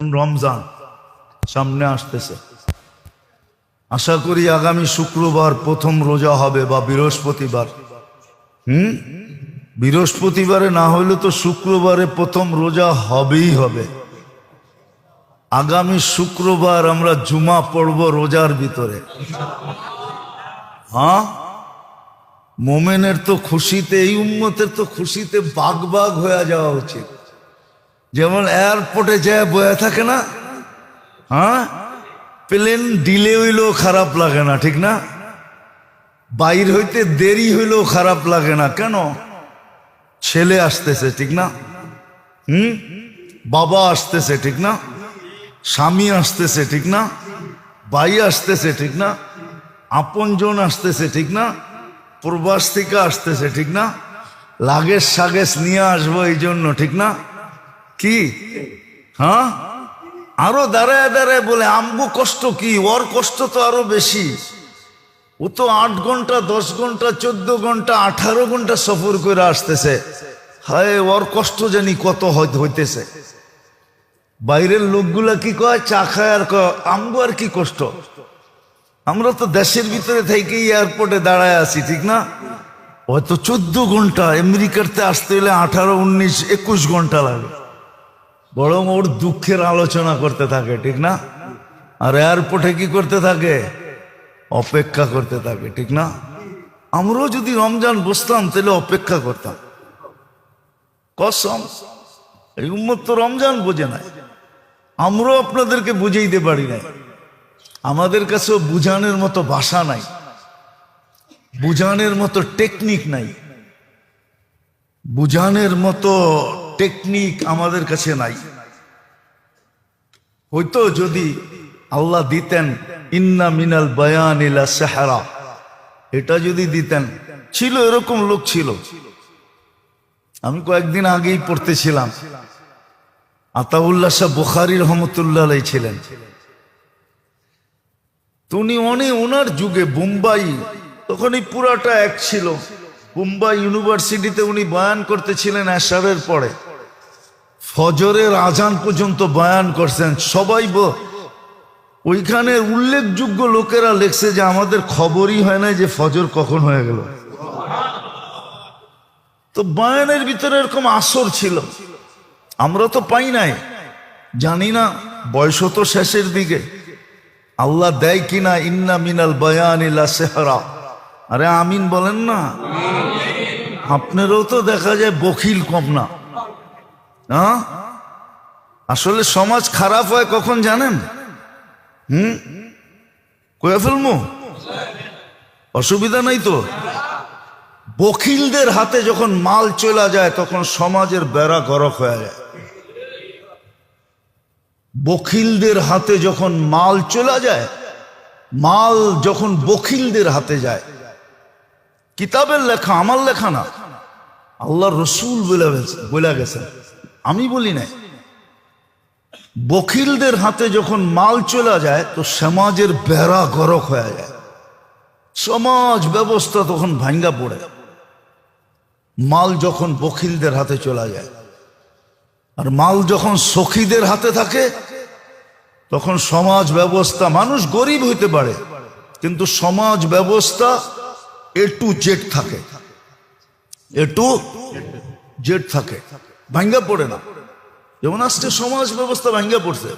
রমজান সামনে আসতেছে। আশা করি আগামী শুক্রবার প্রথম রোজা হবে বা বৃহস্পতিবার। বৃহস্পতিবারে না হইলে তো শুক্রবারে প্রথম রোজা হবেই হবে। আগামী শুক্রবার আমরা জুমা পড়ব রোজার ভিতরে। হ্যাঁ, মোমেনের তো খুশিতে, এই উম্মতের তো খুশিতে বাগ বাগ হয়ে যাওয়া উচিত। যেমন এয়ারপোর্টে যায় বয়ে থাকে না, হ্যাঁ, প্লেন ডিলে হইলেও খারাপ লাগে না, ঠিক না? বাইর হইতে দেরি হইলেও খারাপ লাগে না। কেন? ছেলে আসতেছে, ঠিক না? বাবা আসতেছে, ঠিক না? স্বামী আসতেছে, ঠিক না? ভাই আসতেছে, ঠিক না? আপনজন আসতেছে, ঠিক না? প্রবাস থেকে আসতেছে, ঠিক না? লাগেজ সাগেজ নিয়ে আসবো এই জন্য, ঠিক না? কি হ্যাঁ, আরো দাঁড়ায় দাঁড়ায় বলে আমগো কষ্ট কি, ওর কষ্ট তো আরো বেশি। ও তো 8 ঘন্টা 10 ঘন্টা 14 ঘন্টা 18 ঘন্টা সফর করে আসতেছে। হায়, ওর কষ্ট জানি কত হইতেছে। বাইরের লোকগুলা কি কয়, চা খায় আর কয় আমগো আর কি কষ্ট। আমরা তো দেশের ভিতরে থেকেই এয়ারপোর্টে দাঁড়ায় আছি, ঠিক না? হয়তো 14 ঘন্টা, আমেরিকাতে আসতে হলে 18 19 21 ঘন্টা লাগে। বরং ওর দুঃখের আলোচনা করতে থাকে, ঠিক না? আর এয়ারপোর্টে কি করতে থাকে? অপেক্ষা করতে থাকে, ঠিক না? আমরাও যদি রমজান বসতাম তাহলে অপেক্ষা করতাম। কসম, এই উম্মত তো রমজান বোঝে না। আমরাও আপনাদেরকে বুঝাইতে পারি না। আমাদের কাছেও বুঝানোর মতো ভাষা নাই, বুঝানোর মতো টেকনিক নাই, বুঝানোর মতো টেকনিক আমাদের কাছে নাই। হয়তো যদি আল্লাহ দিতেন ইন্না মিনাল বায়ান ইলা সাহরা, এটা যদি দিতেন, ছিল এরকম লোক ছিল। আমি কয়েকদিন আগেই পড়তেছিলাম, আতাউল্লাহ শাহ বুখারী রহমতুল্লাহ আলাইহি ছিলেন। উনি ওনার যুগে বোম্বাই, তখন এই পুরাটা এক ছিল। বোম্বাই ইউনিভার্সিটিতে উনি বয়ান করতেছিলেন এশারের পরে, ফজরের আজান পর্যন্ত বয়ান করছেন। সবাই ওইখানে উল্লেখযোগ্য লোকেরা লেখছে যে আমাদের খবরই হয় না যে ফজর কখন হয়ে গেল। তো বয়ানের ভিতরে এরকম আসর ছিল, আমরা তো পাই নাই, জানি না। বয়স তো শেষের দিকে, আল্লাহ দেয় কিনা ইন্না মিনাল বায়ান ইলা সাহরা। আরে আমিন বলেন না। আপনারও তো দেখা যায় বখিল কম না। হ্যাঁ, আসলে সমাজ খারাপ হয় কখন জানেন? কয়ে ফেলবো, অসুবিধা নাই তো। বখিলদের হাতে যখন মাল চলে যায় তখন সমাজের বেড়া গরক হয়ে যায়। বখিলদের হাতে যখন মাল চলে যায়, মাল যখন বখিলদের হাতে যায়, কিতাবের লেখা, আমার লেখা না, আল্লাহ রসুল বলে গেছেন, আমি বলি নাই। বখিলদের হাতে যখন মাল চলে যায় তো সমাজের বেড়া গরক হয়ে যায়, সমাজ ব্যবস্থা তখন ভাঙ্গা পড়ে। মাল যখন বখিলদের হাতে চলে যায়, আর মাল যখন সখীদের হাতে থাকে তখন সমাজ ব্যবস্থা, মানুষ গরিব হইতে পারে কিন্তু সমাজ ব্যবস্থা A to Z থাকে, A to Z থাকে, ভাঙ্গা পড়ে না। যেমন আজকে সমাজ ব্যবস্থা ভাঙ্গা পড়ছে,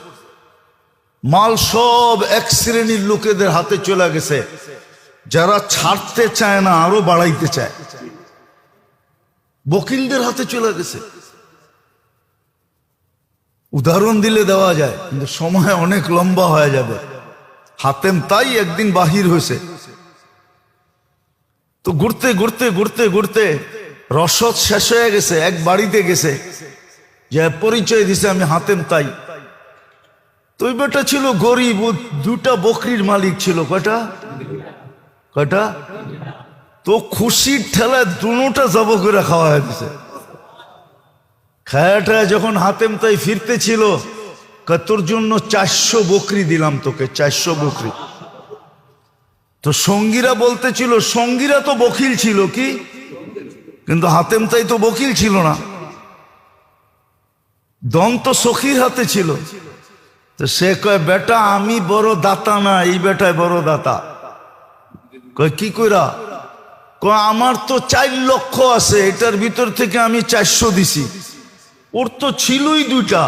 মাল সব এক শ্রেণীর লোকেদের হাতে চলে গেছে, যারা ছাড়তে চায় না আরো বাড়াইতে চায়, বকিলদের হাতে চলে গেছে। উদাহরণ দিলে দেওয়া যায় কিন্তু সময় অনেক লম্বা হয়ে যাবে। হাতেম তাই একদিন বাহির হয়েছে, তো ঘুরতে ঘুরতে ঘুরতে ঘুরতে রসদ শেষ হয়ে গেছে। এক বাড়িতে গেছে, যে পরিচয় দিছে আমি হাতেম তাই। তো ওই বেটা ছিল গরিব, 2টা বকরির মালিক ছিল। কয়টা? তো খুশির ঠেলায় দুটা জব করে খাওয়া হয়ে দিছে। খায়াটা যখন হাতেম তাই ফিরতে ছিল, তোর জন্য 400 বকরি দিলাম তোকে, 400 বকরি। তো সঙ্গীরা বলতেছিল, সঙ্গীরা তো বকিল ছিল কি, কিন্তু হাতেম তাই তো বকিল ছিল না, দম তো সখীর হাতে ছিল। তো সে কয় বেটা আমি বড় দাতা না, এই বেটায় বড় দাতা। কয় কি কইরা? কয় আমার তো 4 লক্ষ আছে, এটার ভিতর থেকে আমি 400 দিছি। ওর তো ছিলই 2টা,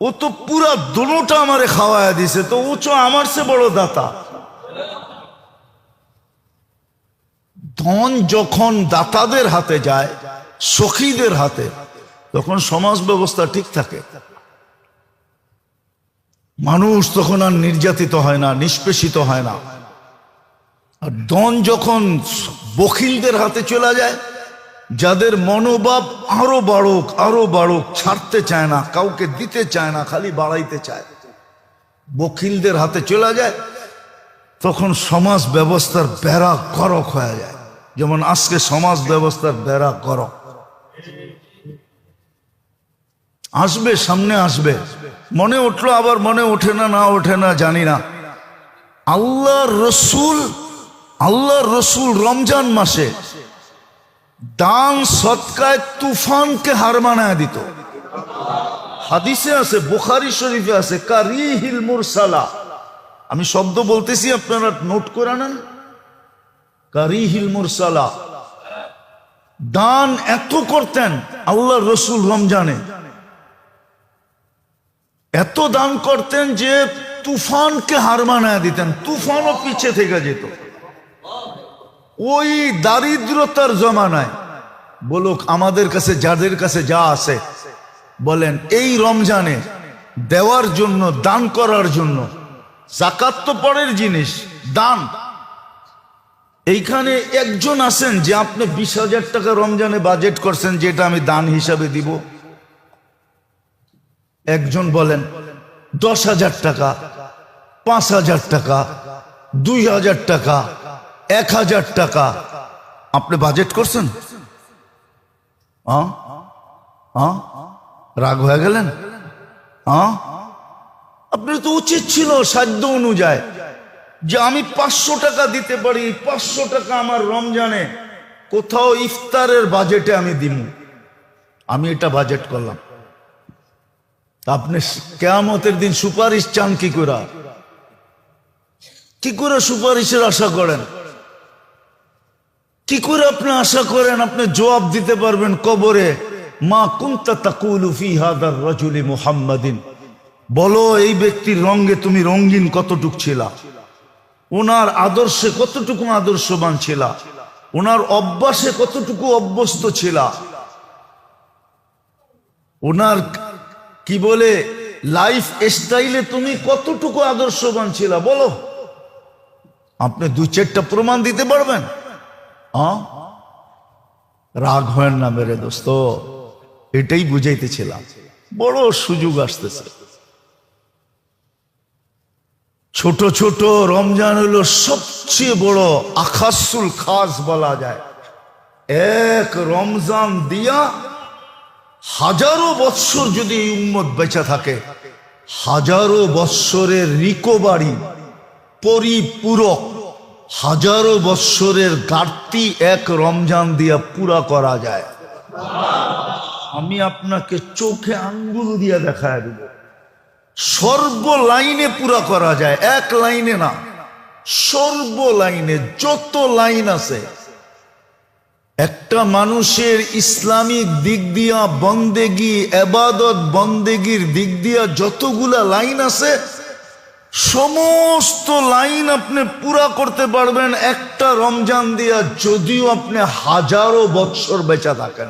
ও তো পুরা দোনোটা আমারে খাওয়ায়া দিছে, তো ও তো আমার চেয়ে বড় দাতা। ধন যখন দাতাদের হাতে যায়, সখীদের হাতে, তখন সমাজ ব্যবস্থা ঠিক থাকে। মানুষ তখন আর নির্যাতিত হয় না, নিষ্পেষিত হয় না। আর ধন যখন বখিলদের হাতে চলে যায়, যাদের মনোভাব আরো বাড়ুক আরো বাড়ুক, ছাড়তে চায় না, কাউকে দিতে চায় না, খালি বাড়াইতে চায়, বখিলদের হাতে চলে যায়, তখন সমাজ ব্যবস্থার বেড়া গরক হয়ে যায়। যেমন আজকে সমাজ ব্যবস্থার বেড়া গরক আসবে, সামনে আসবে, মনে উঠলো আবার মনে ওঠে না, না ওঠে না জানি না। আল্লাহর রসুল রমজান মাসে দান সৎকায় তুফানকে হার মানায় দিত। হাদিসে আছে, বুখারী শরীফে আছে, কারিহিল মুরসালা। আমি শব্দ বলতেছি, আপনারা নোট করে নেন। কারিহিল মুরসালা, দান এত করতেন আল্লাহর রসুল রমজানে, এত দান করতেন যে তুফানকে হার মানায় দিতেন, তুফানও পিছে থেকে যেত। ওই দারিদ্রতার জমানায় বলুক, আমাদের কাছে যাদের কাছে যা আছে বলেন, এই রমজানে দেওয়ার জন্য, দান করার জন্য, যাকাত তো পরের জিনিস, দান। এইখানে একজন আছেন যে আপনি 20,000 টাকা রমজানে বাজেট করছেন, যেটা আমি দান হিসাবে দিব? একজন বলেন 10,000 টাকা, 5,000 টাকা, 2,000 টাকা, 1,000 টাকা আপনি বাজেট করছেন? রাগ হয়ে গেলেন? আপনার তো উচিত ছিল সাধ্য অনুযায়ী যে আমি 500 টাকা দিতে পারি, 500 টাকা আমার রমজানে কোথাও ইফতারের বাজেটে আমি দিব, আমি এটা বাজেট করলাম। আপনি কিয়ামতের দিন সুপারিশ চান কি করে? কি করে সুপারিশের আশা করেন? কি করে আপনি আশা করেন আপনি জবাব দিতে পারবেন কবরে? মা কুনতা তাকুলু ফি হাদার রাজুলি মুহাম্মাদিন, বলো এই ব্যক্তির রঙে তুমি রঙিন কতটুক ছিলা, ওনার আদর্শে কতটুকু আদর্শবান ছিলা, ওনার অভ্যাসে কতটুকু অভ্যস্ত ছিলা, ওনার কি বলে লাইফ স্টাইলে তুমি কতটুকু আদর্শবান ছিলা, বলো। আপনি 2-4টা প্রমাণ দিতে পারবেন? রাগ হয় না মেরে দোস্ত, এটাই বুঝাইতেছিলাম। বড় সুযোগ আসতেছে। ছোট ছোট রমজান হলো সবচেয়ে বড় আখাসুল খাস বলা যায়। এক রমজান দিয়া হাজারো বৎসর যদি এই উম্মত বেঁচে থাকে, হাজারো বৎসরের রিকভারি, পরিপূরক, হাজারো বৎসরের ঘাটতি এক রমজান দিয়া পুরা করা যায়। আমি আপনাকে চোখে আঙ্গুল দিয়া দেখায় দেব, সর্ব লাইনে পুরা করা যায়, এক লাইনে না, সর্ব লাইনে যত লাইন আছে। একটা মানুষের ইসলামিক দিক দিয়া বন্দেগি, এবাদত বন্দেগির দিক দিয়া যতগুলা লাইন আছে, সমস্ত লাইন আপনি পুরা করতে পারবেন একটা রমজান দিয়া, যদিও আপনি হাজারো বৎসর বেঁচে থাকেন।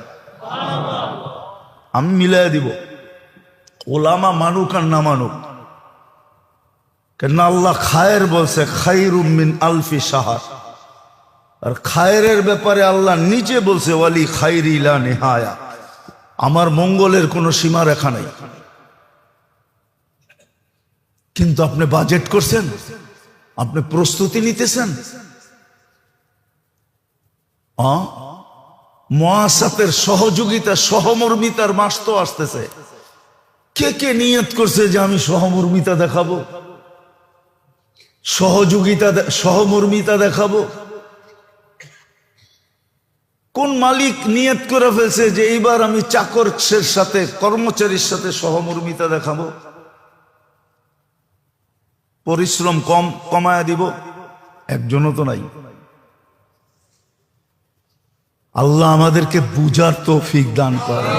আমি মিলাই দিব, ওলামা মানুক আর না মানুক। কেন আল্লাহ খায়ের বলছে, খায়রুম মিন আলফি শাহর। আর খায়ের ব্যাপারে আল্লাহ নিজে বলছে, ওয়ালি খায়রি লা নিহায়া, আমার মঙ্গলের কোনো সীমা রেখা নাই। কিন্তু আপনি বাজেট করছেন, আপনি প্রস্তুতি নিতেছেন। মুআসাসাতের সহযোগিতা, সহমর্মিতার মাস তো আসতেছে। কে কে নিয়ত করছে যে আমি সহমর্মিতা দেখাবো, সহমর্মিতা দেখাবো? কোন মালিক নিয়ত করে ফেলছে যে এইবার আমি চাকরের সাথে, কর্মচারীর সাথে সহমর্মিতা দেখাবো? পরিশ্রম কমায়া দিব? একজনও তো নাই। আল্লাহ আমাদেরকে বুঝার তৌফিক দান করে।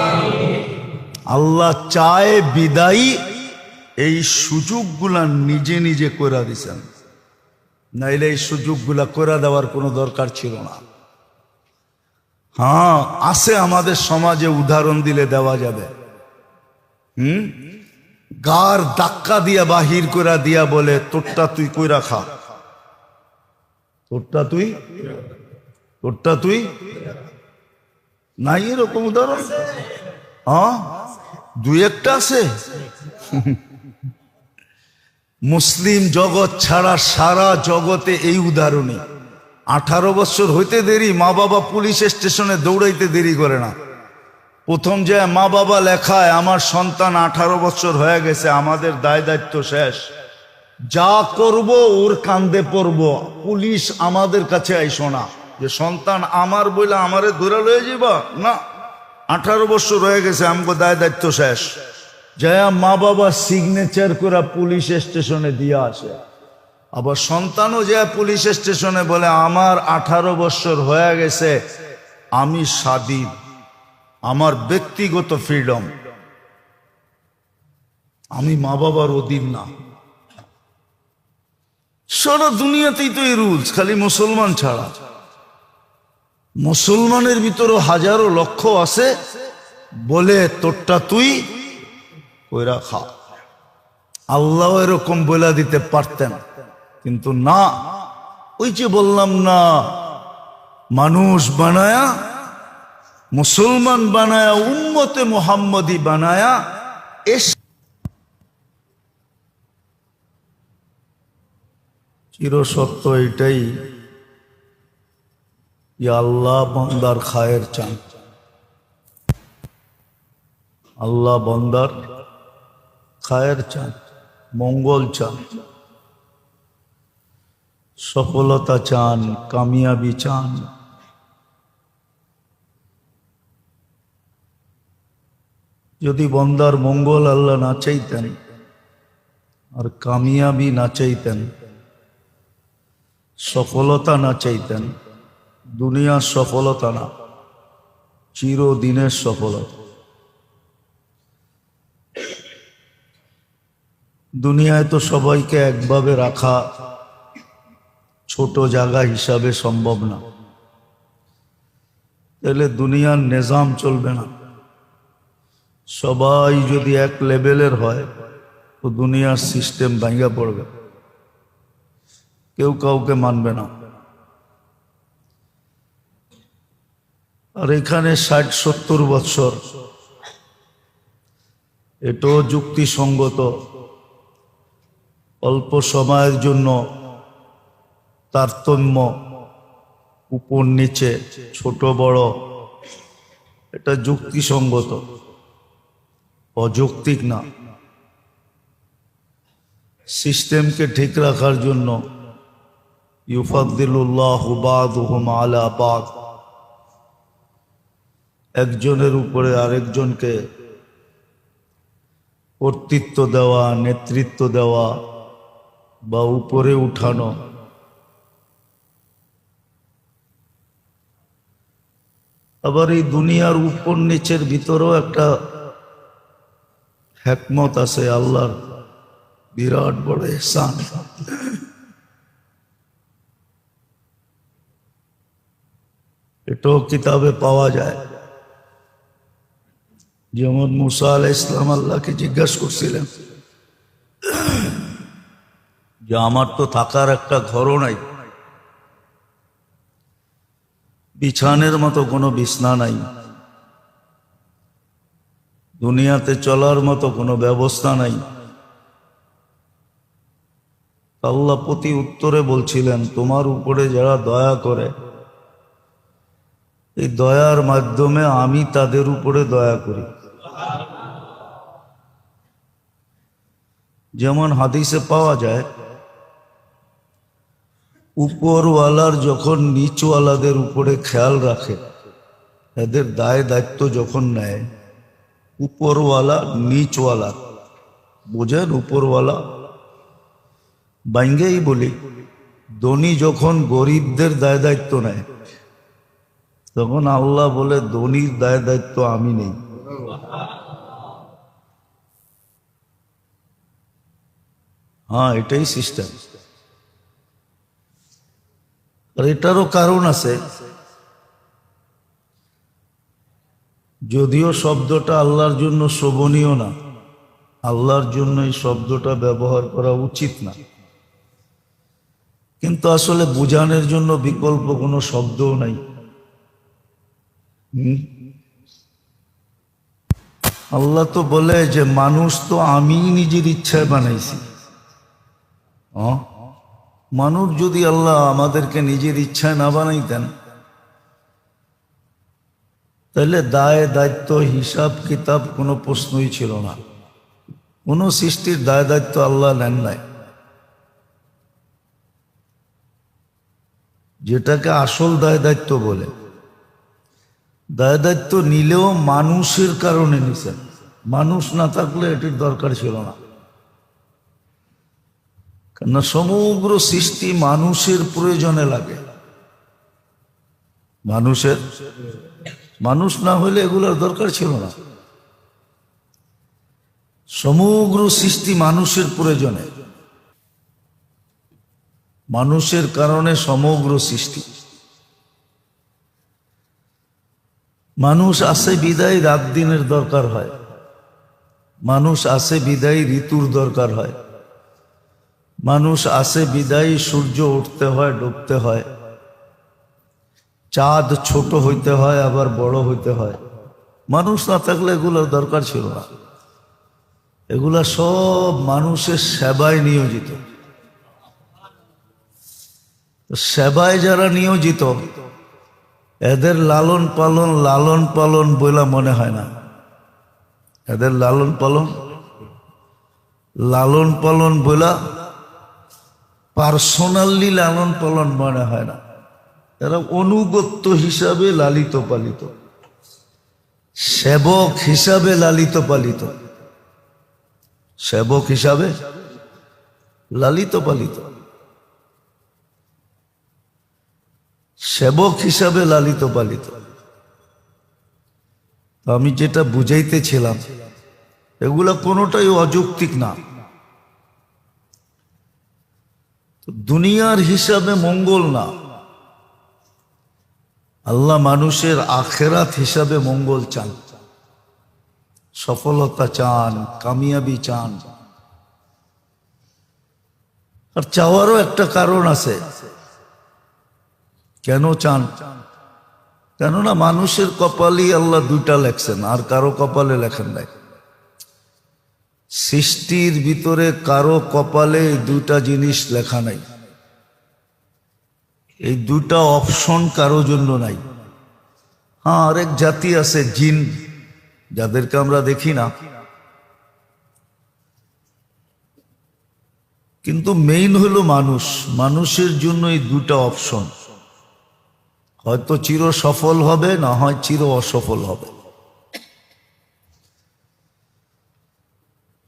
আল্লাহ চায় বিদায়ী এই সুযোগগুলা নিজে নিজে করে দিছেন, নাইলে এই সুযোগগুলা করে দেওয়ার কোনো দরকার ছিল না। হ্যাঁ, আছে আমাদের সমাজে, উদাহরণ দিলে দেওয়া যাবে। গার ধাক্কা দিয়া বাহির করে দিয়া বলে, তোরটা তুই কইরা খা, তোরটা তুই নাই, এরকম উদাহরণ? হ্যাঁ, দুই একটা আছে। মুসলিম জগৎ ছাড়া সারা জগতে এই উদাহরণই। 18 বছর হইতে দেরি, মা বাবা পুলিশ স্টেশনে দৌড়াইতে দেরি করে না। প্রথম যে মা বাবা লেখায়, আমার সন্তান 18 বছর হয়ে গেছে, আমাদের দায় দায়িত্ব শেষ, যা করব ওর কান্দে পড়ব, পুলিশ আমাদের কাছে আইসো না যে সন্তান আমার বইলে আমারে ধরে লয়ে যাবা না। 18 বছর হয়ে গেছে, আমাকে দায় দায়িত্ব শেষ। যা মা বাবা সিগনেচার করে পুলিশ স্টেশনে দিয়ে আসে। আবার সন্তানও যে পুলিশ স্টেশনে বলে, আমার 18 বছর হয়ে গেছে, আমি স্বাধীন, আমার ব্যক্তিগত ফ্রিডম, আমি মা বাবার অধীন না। সারা দুনিয়াতেই তো এই রুলস, খালি মুসলমান ছাড়া। মুসলমানের ভিতরে হাজারো লক্ষ আছে বলে, তোরটা তুই কইরা খা। আল্লাহ এরকম বলে দিতে পারতেন, কিন্তু না। ওই যে বললাম না, মানুষ বানায়া, মুসলমান বানায়া, উম্মতে মুহাম্মদী বানায়া চিরসত্য এটাই, আল্লাহ বান্দার খায়ের চান। আল্লাহ বান্দার খায়ের চান, মঙ্গল চান, সফলতা চান, কামিয়াবি চান। যদি বান্দার মঙ্গল আল্লাহ না চাইতেন আর কামিয়াবি না চাইতেন, সফলতা না চাইতেন, দুনিয়ার সফলতা না, চিরদিনের সফলতা। দুনিয়ায় তো সবাইকে একভাবে রাখা ছোট জায়গা হিসাবে সম্ভব না, তাহলে দুনিয়ার নিজাম চলবে না। সবাই যদি এক লেভেলের হয় তো দুনিয়ার সিস্টেম ভাঙা পড়বে, কেউ কাউকে মানবে না। আর এখানে 60-70 বছর, এটাও যুক্তিসঙ্গত। অল্প সময়ের জন্য তারতম্য, উপর নিচে, ছোট বড়, এটা যুক্তিসঙ্গত, অযৌক্তিক না। সিস্টেমকে ঠিক রাখার জন্য ইউফাদ্দিলুল্লাহু বা'দুহুম আলা বা'দ, একজনের উপরে আরেকজনকে কর্তৃত্ব দেওয়া, নেতৃত্ব দেওয়া বা উপরে উঠানো। আবার এই দুনিয়ার উপর নিচের ভিতরেও একটা হিকমত আছে, আল্লাহর বিরাট বড় ইহসান। এটাও কিতাবে পাওয়া যায়। যেমন মুসা আলাইহিস সালাম আল্লাহকে জিজ্ঞাসা করছিলেন যে আমার তো থাকার একটা ঘরও নাই, বিছানের মতো কোনো বিছনা নাই, দুনিয়াতে চলার মতো কোনো ব্যবস্থা নাই। আল্লাহ প্রতি উত্তরে বলছিলেন, তোমার উপরে যারা দয়া করে, এই দয়ার মাধ্যমে আমি তাদের উপরে দয়া করি। যেমন হাদিসে পাওয়া যায়, উপরওয়ালার যখন নিচওয়ালাদের উপরে খেয়াল রাখে, এদের দায় দায়িত্ব যখন নেয়, উপরওয়ালা নিচওয়ালা, বোঝেন? উপরওয়ালা বাইঙ্গেই বলি, ধনী যখন গরিবদের দায় দায়িত্ব নেয় তখন আল্লাহ বলে ধনীর দায় দায়িত্ব আমি নেই। হ্যাঁ, এটাই সিস্টেম। আর এটারও কারণ আছে, যদিও শব্দটা আল্লাহর জন্য শোভনীয় না, আল্লাহর জন্য এই শব্দটা ব্যবহার করা উচিত না, কিন্তু আসলে বোঝানোর জন্য বিকল্প কোনো শব্দও নাই। আল্লাহ তো বলে যে মানুষ তো আমি নিজের ইচ্ছায় বানাইছি। মানুষ যদি আল্লাহ আমাদেরকে নিজের ইচ্ছায় না বানাইতেন তাহলে দায় দায়িত্ব হিসাব কিতাব কোনো প্রশ্নই ছিল না। কোনো সৃষ্টির দায় দায়িত্ব আল্লাহ নেন নাই। যেটাকে আসল দায় দায়িত্ব বলে, দায় দায়িত্ব নিলেও মানুষের কারণে নিছেন। মানুষ না থাকলে এটির দরকার ছিল না, কেন সমগ্র সৃষ্টি মানুষের প্রয়োজনে লাগে। মানুষ না হলে এগুলোর দরকার ছিল না। সমগ্র সৃষ্টি মানুষের প্রয়োজনে, মানুষের কারণে সমগ্র সৃষ্টি। মানুষ আসে বিদায় রাত দিনের দরকার হয়, মানুষ আসে বিদায় ঋতুর দরকার হয়, মানুষ আসে বিদায় সূর্য উঠতে হয় ডুবতে হয়, চাঁদ ছোট হইতে হয় আবার বড় হইতে হয়। মানুষ না থাকলে এগুলোর দরকার ছিল না। এগুলা সব মানুষের সেবায় নিয়োজিত। সেবায় যারা নিয়োজিত এদের লালন পালন বলে মনে হয় না। এদের লালন পালন বলা পার্সোনালি লালন পালন মনে হয় না। এরা অনুগত্য হিসাবে লালিত পালিত, সেবক হিসাবে লালিত পালিত, সেবক হিসাবে লালিত পালিত, সেবক হিসাবে লালিত পালিত। আমি যেটা বুঝাইতেছিলাম এগুলা কোনোটাই অযৌক্তিক না। দুনিয়ার হিসাবে মঙ্গল না, আল্লাহ মানুষের আখেরাত হিসাবে মঙ্গল চান, সফলতা চান, কামিয়াবি চান। আর চাওয়ারও একটা কারণ আছে। কেন চান? কেননা মানুষের কপালই আল্লাহ দুইটা লেখছেন, আর কারো কপালে লেখেন নাই। সৃষ্টির ভিতরে কারো কপালে দুইটা জিনিস লেখা নাই। এই দুইটা অপশন কারো জন্য নাই। হ্যাঁ, আরেক জাতি আছে জিন, যাদেরকে আমরা দেখি না, কিন্তু মেইন হলো মানুষ। মানুষের জন্য এই দুটা অপশন, হয়তো চির সফল হবে, না হয় চির অসফল হবে।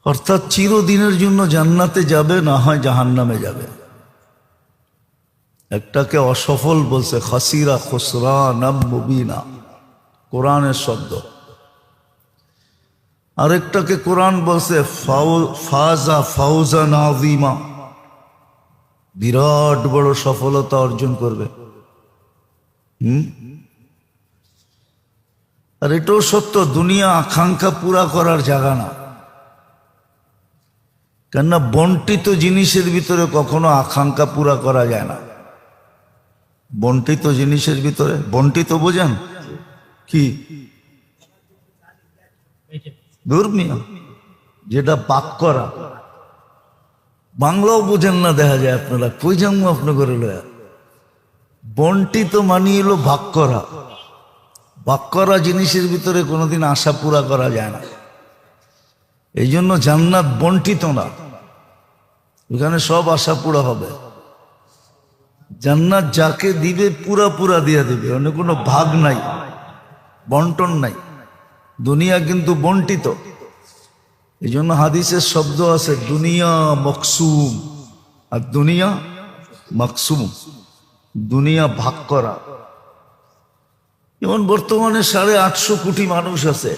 অর্থাৎ চিরদিনের জন্য জান্নাতে যাবে, না হয় জাহান্নামে যাবে। একটাকে অসফল বলছে খাসিরা খুসরানাম মুবিনা, কোরআনের শব্দ। আরেকটাকে কোরআন বলছে ফাজা ফাউজান আযীমা, বিরাট বড় সফলতা অর্জন করবে। আর এটাও সত্য, দুনিয়া আকাঙ্ক্ষা পুরা করার জায়গা না। কেননা বন্টিত জিনিসের ভিতরে কখনো আকাঙ্ক্ষা পুরা করা যায় না। বন্টিত জিনিসের ভিতরে, বন্টিত বোঝেন কি? ধর্মীয় যেটা পাক করা, বাংলাও বোঝেন না দেখা যায় আপনারা, কই জানবো আপনার করে লয়া। বন্টিত মানিয়ে এলো ভাগ করা। ভাগ করা জিনিসের ভিতরে কোনোদিন আশা পুরা করা যায় না। এই জন্য জান্নাত বন্টিত না, ওখানে সব আশা পুরা হবে। জান্নাত যাকে দিবে পুরা পুরা দিয়ে দিবে, অন্য কোনো ভাগ নাই, বন্টন নাই। দুনিয়া কিন্তু বন্টিত। এই জন্য হাদিসের শব্দ আছে দুনিয়া মকসুম আর দুনিয়া মাকসুম, দুনিয়া ভাগ করা। যেমন বর্তমানে 850 কোটি মানুষ আছে,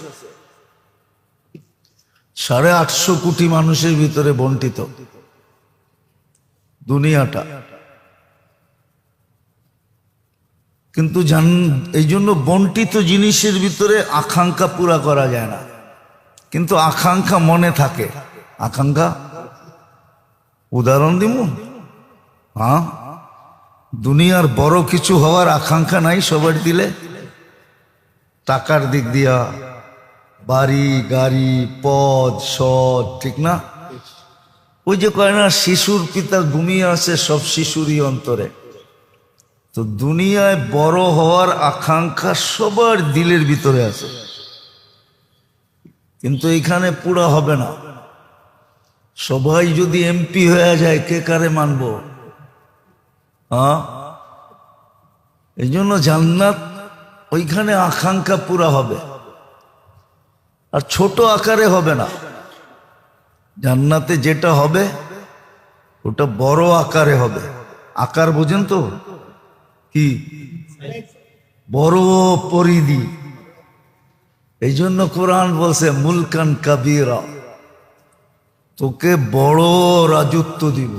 850 কোটি মানুষের ভিতরে বন্টিত দুনিয়াটা। কিন্তু এই জন্য বন্টিত জিনিসের ভিতরে আকাঙ্ক্ষা পুরা করা যায় না, কিন্তু আকাঙ্ক্ষা মনে থাকে। আকাঙ্ক্ষা উদাহরণ দিব, হ্যাঁ, দুনিয়ার বড় কিছু হওয়ার আকাঙ্ক্ষা নাই সবার দিলে? টাকার দিক দিয়া, বাড়ি গাড়ি পদ সদ, ঠিক না? ওই যে কয় না, শিশুর পিতা ঘুমিয়ে আছে সব শিশুরই অন্তরে। তো দুনিয়ায় বড় হওয়ার আকাঙ্ক্ষা সবার দিলের ভিতরে আছে, কিন্তু এখানে পুরা হবে না। সবাই যদি এমপি হয়ে যায়, কে কারে মানব? হ্যাঁ, এই জন্য জান্নাত ওইখানে আকাঙ্ক্ষা পুরা হবে, আর ছোট আকারে হবে না। জান্নাতে যেটা হবে ওটা বড় আকারে হবে। আকার বুঝেন তো কি? বড় পরিধি। এই জন্য কোরআন বলছে মুলকান কাবীরা, তোকে বড় রাজত্ব দিব।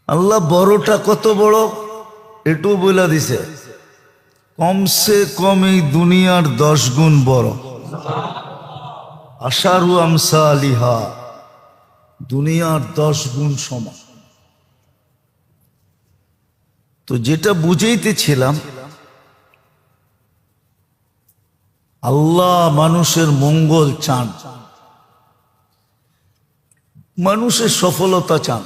আল্লাহ বড়টা কত বড় এটু বলে দিছে, কমসে কম এই দুনিয়ার 10 গুণ বড়। আশারু আমসালিহা, দুনিয়ার 10 গুণ সমান। তো যেটা বুঝাইতেছিলাম, আল্লাহ মানুষের মঙ্গল চান, মানুষের সফলতা চান,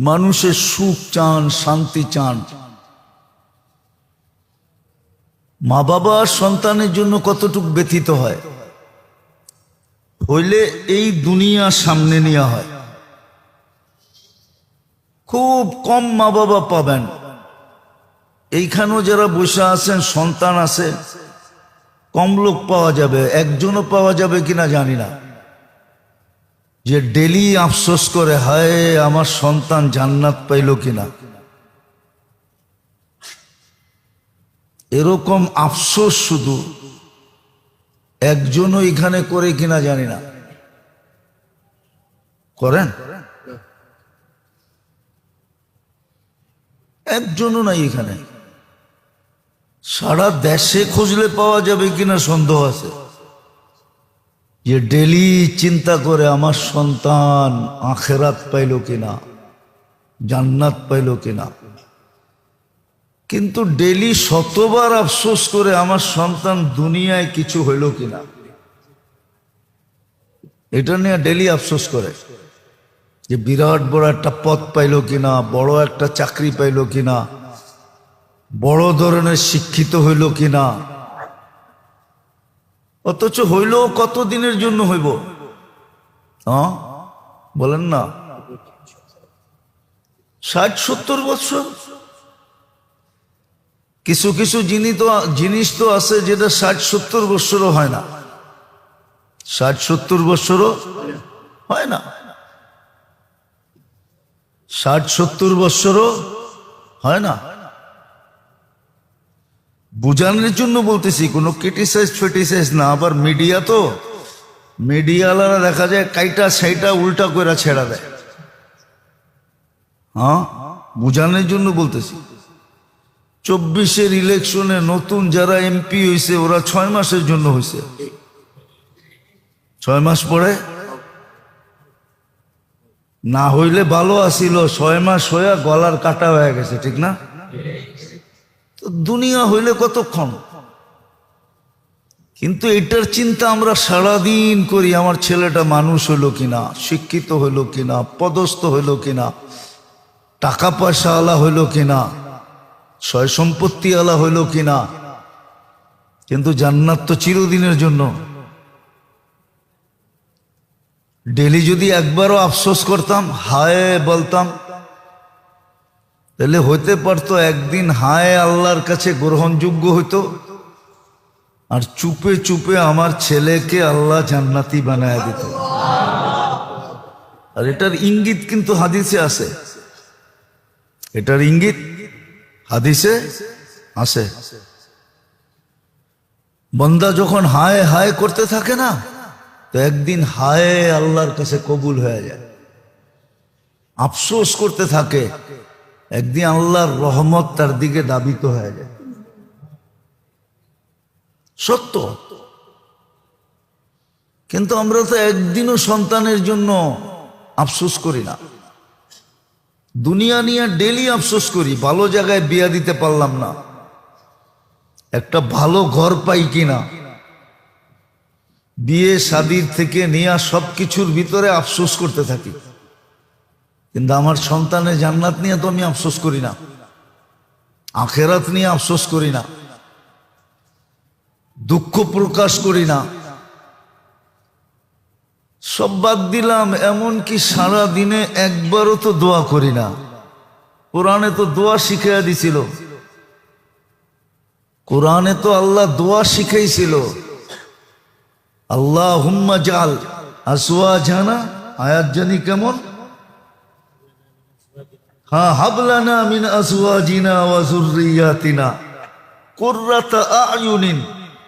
মানুষের সুখ চান, শান্তি চান। মা বাবা সন্তানের জন্য কতটুকু ব্যথিত হয়, হইলে এই দুনিয়া সামনে নেওয়া হয়। খুব কম মা বাবা পাবেন, এইখানেও যারা বসে আছেন সন্তান আছে, কম লোক পাওয়া যাবে, একজনও পাওয়া যাবে কিনা জানি না, যে ডেলি আফসোস করে হায় আমার সন্তান জান্নাত পাইল কিনা। এরকম আফসোস শুধু একজনও এখানে করে কিনা জানি না। করেন? একজনও নাই এখানে। সারা দেশে খুঁজলে পাওয়া যাবে কিনা সন্দেহ আছে, যে ডেলি চিন্তা করে আমার সন্তান আখেরাত পাইল কিনা, জান্নাত পাইল কিনা। কিন্তু ডেলি শতবার আফসোস করে আমার সন্তান দুনিয়ায় কিছু হইল কিনা, এটা নিয়ে ডেলি আফসোস করে, যে বিরাট বড় একটা পদ পাইল কিনা, বড় একটা চাকরি পাইল কিনা, বড় ধরনের শিক্ষিত হইল কিনা। অথচ হইল কতদিনের জন্য হইব? হ্যাঁ বলেন না, 60-70 বছর। কিছু কিছু জিনিস তো আছে যেটা 60-70 বছরও হয় না, 60-70 বছরও হয় না, 60-70 বছরও হয় না। বুঝানোর জন্য বলতেছি, কোনো ক্রিটিসাইজ ফেটিসাইজ না। আবার মিডিয়া তো, মিডিয়াওয়ালারা দেখা যায় কাইটা সেইটা উল্টা করে ছেড়া দেয়। হ্যাঁ, বুঝানোর জন্য বলতেছি। 24-এর ইলেকশনে নতুন যারা এমপি হয়েছে ওরা 6 মাসের জন্য হয়েছে, 6 মাস পরে না হইলে ভালো আসিল, 6 মাস হইয়া গলার কাটা হয়ে গেছে, ঠিক না? তো দুনিয়া হইলে কতক্ষণ? কিন্তু এটার চিন্তা আমরা সারাদিন করি, আমার ছেলেটা মানুষ হইল কিনা, শিক্ষিত হইল কিনা, পদস্থ হইল কিনা, টাকা পয়সা আলা হইল কিনা, সয় সম্পত্তি আলা হইল কিনা। কিন্তু জান্নাত তো চিরদিনের জন্য। ডেলি যদি একবারও আফসোস করতাম, হায় বলতাম, তাহলে হইতে পারতো একদিন হায় আল্লাহর কাছে গ্রহণযোগ্য হইতো, আর চুপে চুপে আমার ছেলেকে আল্লাহ জান্নাতি বানায় দিত। আর এটার ইঙ্গিত কিন্তু হাদিসে আছে, এটার ইঙ্গিত হাদিসে আছে। বান্দা যখন হায় হায় করতে থাকে না, তো একদিন হায় আল্লাহর কাছে কবুল হয়ে যায়। আফসোস করতে থাকে, একদিন আল্লাহর রহমত তার দিকে দাবিত হয়ে যায়। সত্য। কিন্তু আমরা তো একদিনও সন্তানের জন্য আফসোস করি না। দুনিয়া নিয়ে ডেলি আফসোস করি, ভালো জায়গায় বিয়া দিতে পারলাম না, একটা ভালো ঘর পাই কিনা, বিয়ে শাদীর থেকে নিয়ে সবকিছুর ভিতরে আফসোস করতে থাকি। কিন্তু আমার সন্তানের জান্নাত নিয়ে তো আমি আফসোস করি না, আখেরাত নিয়ে আফসোস করি না, দুঃখ প্রকাশ করি না। সব বাদ দিলাম, এমনকি সারা দিনে একবারও তো দোয়া করি না। কোরআনে তো দোয়া শিখাইয়া দিছিল, কোরআনে তো আল্লাহ দোয়া শিখাইছিল, আল্লাহুম্মা জাল আসওয়াজানা, আয়াত জানি কেমন, হ্যাঁ, হাবলানা মিন আসওয়াজিনা ওয়া যুররিয়াতিনা কুররাতা আয়ুনিন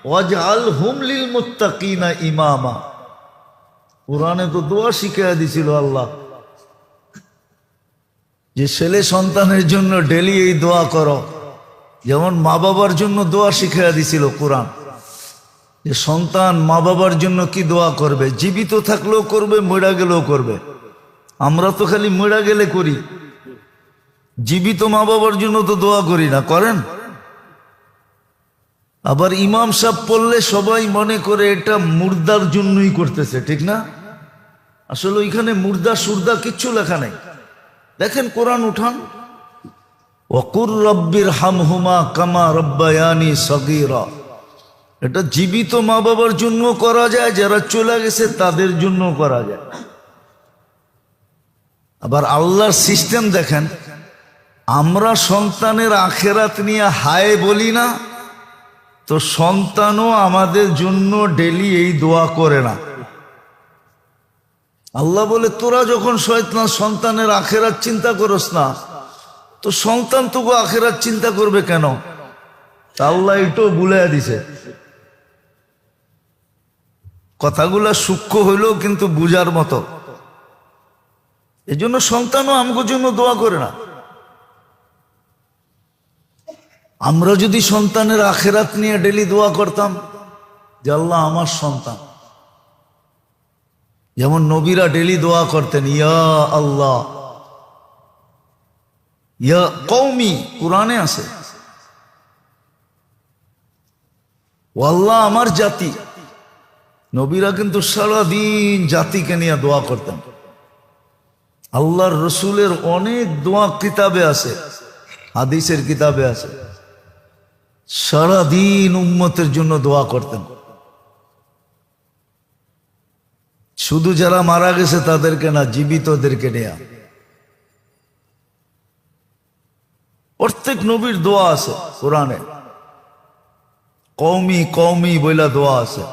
ওয়াজআলহুম লিল মুত্তাকিনা ইমামা। কোরআনে তো দোয়া শিখাইয়া দিছিল আল্লাহ, যে ছেলে সন্তানের জন্য ডেলি এই দোয়া করো। যেমন মা বাবার জন্য দোয়া শিখাইয়া দিছিল কোরআন, যে সন্তান মা বাবার জন্য কি দোয়া করবে, জীবিত থাকলেও করবে, মরে গেলেও করবে। আমরা তো খালি মরে গেলে করি, জীবিত মা বাবার জন্য তো দোয়া করি না। করেন? আবার ইমাম সাহেব পড়লে সবাই মনে করে এটা মুর্দার জন্যই করতেছে, ঠিক না? আসলে ওইখানে মুর্দা সুরদা কিচ্ছু লেখা নেই। দেখেন কোরআন উঠান, ওয়াকুর রব্বির হামহুমা কামা রব্বায়ানি সগীরা। এটা জীবিত মা বাবার জন্য করা যায়, যারা চলে গেছে তাদের জন্য করা যায়। আবার আল্লাহর সিস্টেম দেখেন, আমরা সন্তানের আখেরাত নিয়ে হায় বলি না, তো সন্তানও আমাদের জন্য ডেলি এই দোয়া করে না। আল্লাহ বলে, তোরা যখন শয়তান সন্তানের আখেরাত চিন্তা করস না, তো সন্তান তোকে আখেরাত চিন্তা করবে কেন? আল্লাহ এটাও বুলাইয়া দিছে। কথাগুলা সূক্ষ্ম হইলেও কিন্তু বুঝার মতো। এই জন্য সন্তানও আমাদের জন্য দোয়া করে না। আমরা যদি সন্তানের আখেরাত নিয়ে ডেলি দোয়া করতাম, যে আল্লাহ আমার সন্তান, যেমন নবীরা ডেলি দোয়া করতেন, ইয়া আল্লাহ ইয়া কওমি, কুরআনে আছে, ও আল্লাহ আমার জাতি। নবীরা কিন্তু সারাদিন জাতিকে নিয়ে দোয়া করতেন। আল্লাহর রসুলের অনেক দোয়া কিতাবে আছে, হাদিসের কিতাবে আছে, সারাদিন উম্মতের জন্য দোয়া করতেন। শুধু যারা মারা গেছে তাদেরকে না, জীবিতদেরকে নেয়া। প্রত্যেক নবীর দোয়া আছে কোরআনে, কওমি কওমি বইলা দোয়া আছে।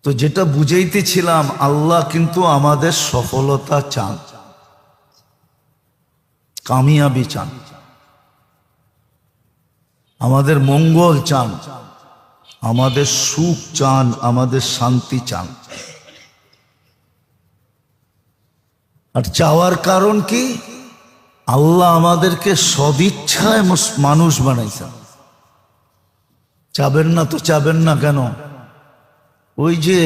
তো যেটা বুঝাইতেছিলাম, আল্লাহ কিন্তু আমাদের সফলতা চান, কামিয়াবি চান, আমাদের মঙ্গল চান, আমাদের সুখ চান, আমাদের শান্তি চান। আর চাওয়ার কারণ কি? আল্লাহ আমাদেরকে সদিচ্ছায় মানুষ বানাইছেন। চাবেন না তো চাবেন না কেন? ওই যে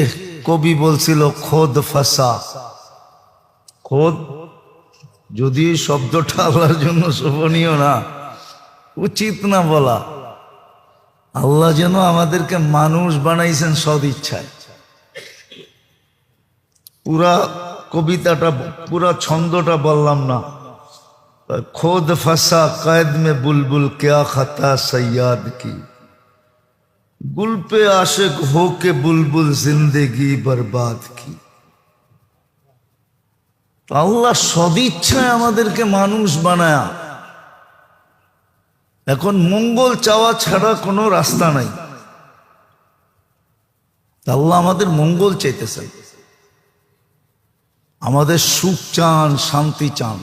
কবি বলছিল, খোদ ফাসা। খোদ, যদি শব্দটা আল্লাহর জন্য শোভনীয় না, উচিত না বলা। আল্লাহ যেন আমাদেরকে মানুষ বানাইছেন সদিচ্ছায়। পুরা কবিতাটা, পুরা ছন্দটা বললাম না। খোদ ফাসা कैद में बुलबुल क्या खता सैयाद की, गुल पे आशिक हो के बुलबुल जिंदगी बर्बाद की। আল্লাহ সদিচ্ছায় আমাদেরকে মানুষ বানায়া। এখন মঙ্গল চাওয়া ছাড়া কোনো রাস্তা নাই। আল্লাহ আমাদের মঙ্গল চাইতেছেন। আমাদের সুখ চান, শান্তি চান।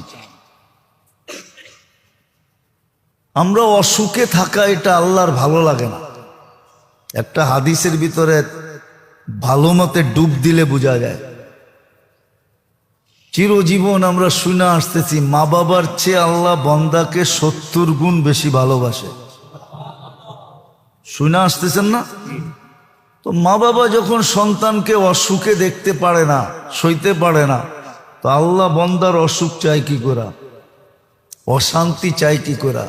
আমরা অসুখে থাকা এটা আল্লাহর ভালো লাগে না। একটা হাদিসের ভিতরে ভালো মতে ডুব দিলে বোঝা যায়। চিরজীবন আমরা শুনে আসতেছি মা বাবার চেয়ে আল্লাহ বন্দাকে 70 গুণ বেশি ভালোবাসে। শুনে আসতেছেন না? তো মা বাবা যখন সন্তানকে অসুখে দেখতে পারে না, সইতে পারে না, তো আল্লাহ বন্দার অসুখ চাই কি করে, অশান্তি চাই কি করে?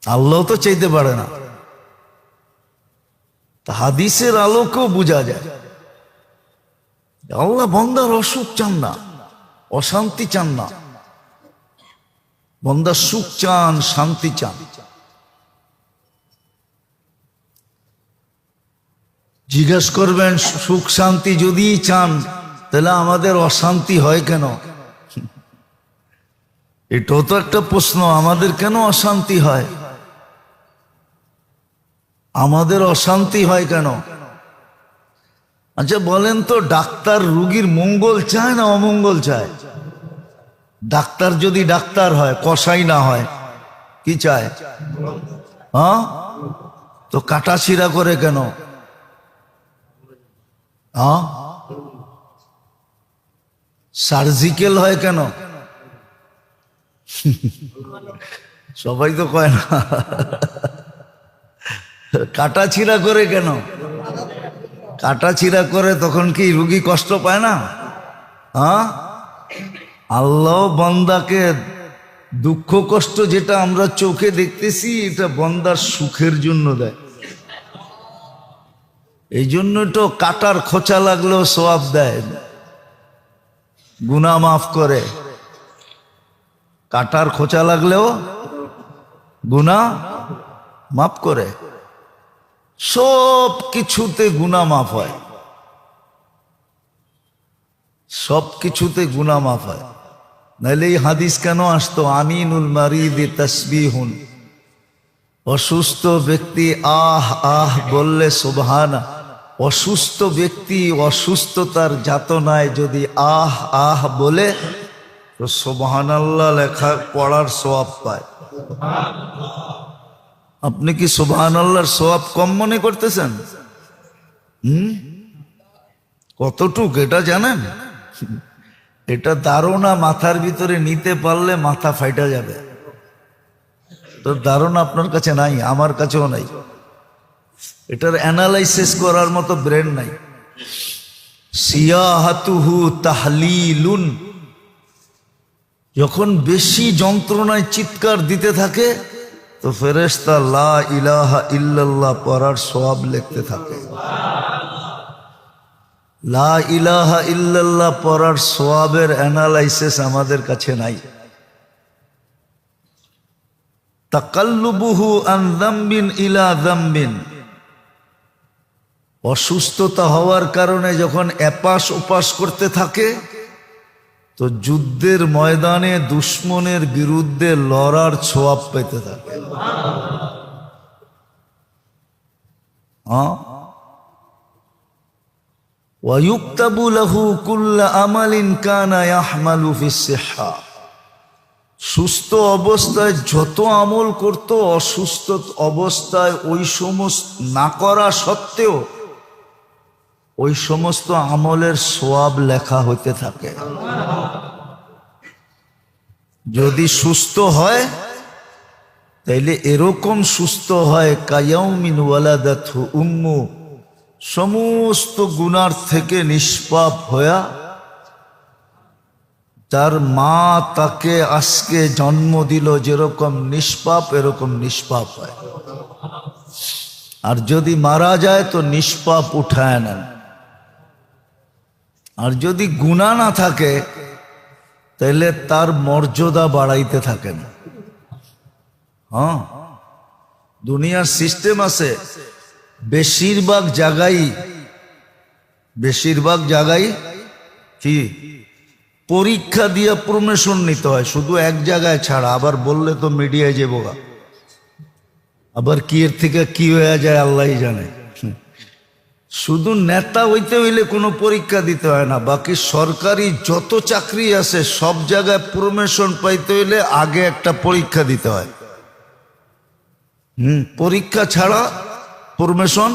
আল্লাহ তো চাইতে পারে না। হাদিসের আলোকেও বোঝা যায় আল্লাহ বন্দার অসুখ চান না, অশান্তি চান না। বন্দার সুখ চান, শান্তি চান। জিজ্ঞেস করবেন সুখ শান্তি যদি চান তাহলে আমাদের অশান্তি হয় কেন? এটাও তো একটা প্রশ্ন। আমাদের কেন অশান্তি হয়? আমাদের অশান্তি হয় কেন? আচ্ছা বলেন তো, ডাক্তার রোগীর মঙ্গল চায় না অমঙ্গল চায়? ডাক্তার যদি ডাক্তার হয়, কসাই না হয়, কি চায়? হ্যাঁ, তো কাটাছিড়া করে কেন? হ্যাঁ, সার্জিক্যাল হয় কেন? সবাই তো কয় না। কাটাছিড়া করে কেন? কাটাছিড়া করে তখন কি রোগী কষ্ট পায় না? হ্যাঁ, আল্লাহ বান্দাকে দুঃখ কষ্ট যেটা আমরা চোখে দেখতেছি এটা বান্দার সুখের জন্য দেয়। এই জন্য তো কাটার খোঁচা লাগলেও সওয়াব দেয়, গুনাহ মাফ করে। কাটার খোঁচা লাগলেও গুনাহ মাফ করে। সব কিছুতে গুনাহ মাফ হয়, সব কিছুতে গুনাহ মাফ হয়। নাইলে এই হাদিস কেন আসতো? আমিনুল মারিদি তাসবিহুন, অসুস্থ ব্যক্তি আহ আহ বললে সুবহানা। অসুস্থ ব্যক্তি অসুস্থতার যাতনায় যদি আহ আহ বলে তো সুবহানাল্লাহ লেখা পড়ার সওয়াব পায়। আপনি কি সুবহানাল্লাহর সওয়াব কম মনে করতেছেন? কতটুক এটা জানেন? এটা ধারণা মাথার ভিতরে নিতে পারলে মাথা ফাইটা যাবে। তো ধারণা আপনার কাছে নাই, আমার কাছেও নাই। এটার অ্যানালাইসিস করার মতো ব্রেন নাই। সিয়াহাতুহু তাহলিলুন, যখন বেশি যন্ত্রণায় চিৎকার দিতে থাকে তো ফেরেশতা লা ইলাহা ইল্লাল্লাহ পড়ার সওয়াব লিখতে থাকে। লা ইলাহা ইল্লাল্লাহ পড়ার সওয়াবের অ্যানালাইসিস আমাদের কাছে নাই। তাকাল্লুবুহু আন যামবিন ইলা যামবিন, অসুস্থতা হওয়ার কারণে যখন এপাশ ওপাশ করতে থাকে তো যুদ্ধের ময়দানে দুশ্মনের বিরুদ্ধে লড়ার ছোয়াব পেতে থাকে। ওয়ায়ুক্তাবু লাহু কুল্লা আমালিন কানা ইয়াহমালু ফিস সিহহা, সুস্থ অবস্থায় যত আমল করত অসুস্থ অবস্থায় ওই সমস্ত না করা সত্ত্বেও ওই সমস্ত আমলের সওয়াব লেখা হইতে থাকে। যদি সুস্থ হয় তাইলে এরকম সুস্থ হয় কায়াউমিন ওয়ালাদাতহু উম্মু, সমস্ত গুনার থেকে নিষ্পাপ হইয়া তার মা তাকে আজকে জন্ম দিল যেরকম নিষ্পাপ এরকম নিষ্পাপ হয়। আর যদি মারা যায় তো নিষ্পাপ উঠায় নেন। আর যদি গুনাহ না থাকে তাহলে তার মর্যাদা বাড়াইতে থাকেন। হ্যাঁ, দুনিয়ার সিস্টেম আছে, বেশিরভাগ জায়গায় কি পরীক্ষা দিয়ে প্রমোশন নিতে হয়, শুধু এক জায়গায় ছাড়া। আবার বললে তো মিডিয়ায় যাবো, আবার কি এর থেকে কি হয়ে যায় আল্লাহই জানে। শুধু নেতা হইতে হইলে কোনো পরীক্ষা দিতে হয় না, বাকি সরকারি যত চাকরি আছে সব জায়গায় প্রমোশন পাইতে হইলে আগে একটা পরীক্ষা দিতে হয়। পরীক্ষা ছাড়া প্রমোশন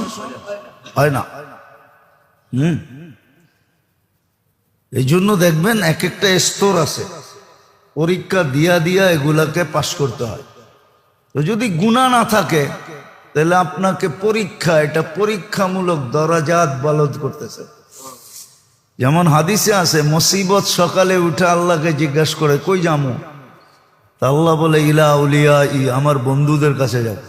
হয় না। এই জন্য দেখবেন এক একটা স্তর আছে, পরীক্ষা দিয়া দিয়া এগুলাকে পাশ করতে হয়। তো যদি গুনাহ না থাকে তাহলে আপনাকে পরীক্ষা, এটা পরীক্ষামূলক দরাজাত বালদ করতেছে। যেমন হাদিসে আছে, মুসিবত সকালে উঠে আল্লাহকে জিজ্ঞাসা করে কই যামু, তা আল্লাহ বলে ইলা আউলিয়া ই, আমার বন্ধুদের কাছে যাব।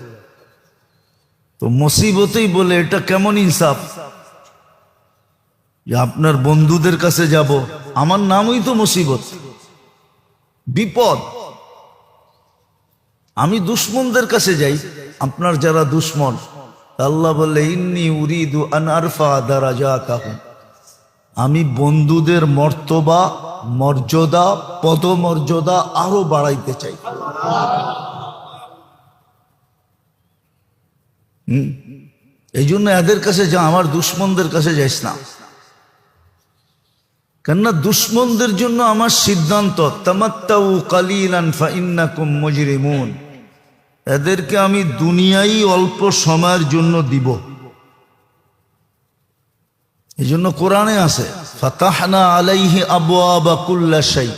তো মুসিবতেই বলে এটা কেমন ইনসাফ যে আপনার বন্ধুদের কাছে যাব? আমার নামই তো মুসিবত, বিপদ। আমি দুশ্মনদের কাছে যাই, আপনার যারা দুশ্মন, আল্লাহ বলে ইন্নী উরিদু আন আরফা দারাজাতাহুম, আমি বন্ধুদের মর্তবা, মর্যাদা, পদমর্যাদা আরো বাড়াইতে চাই। এই জন্য এদের কাছে যা, আমার দুশ্মনদের কাছে যাইস না। কেননা দুশ্মনদের জন্য আমার সিদ্ধান্ত তামাত্তাউ কালিলান ফাইন্নাকুম মুজরিমুন, এদেরকে আমি দুনিয়াই অল্প সময়ের জন্য দিব। এই জন্য কোরআনে আছে ফাতাহনা আলাইহি আবওয়াবা কুল্লা শাই,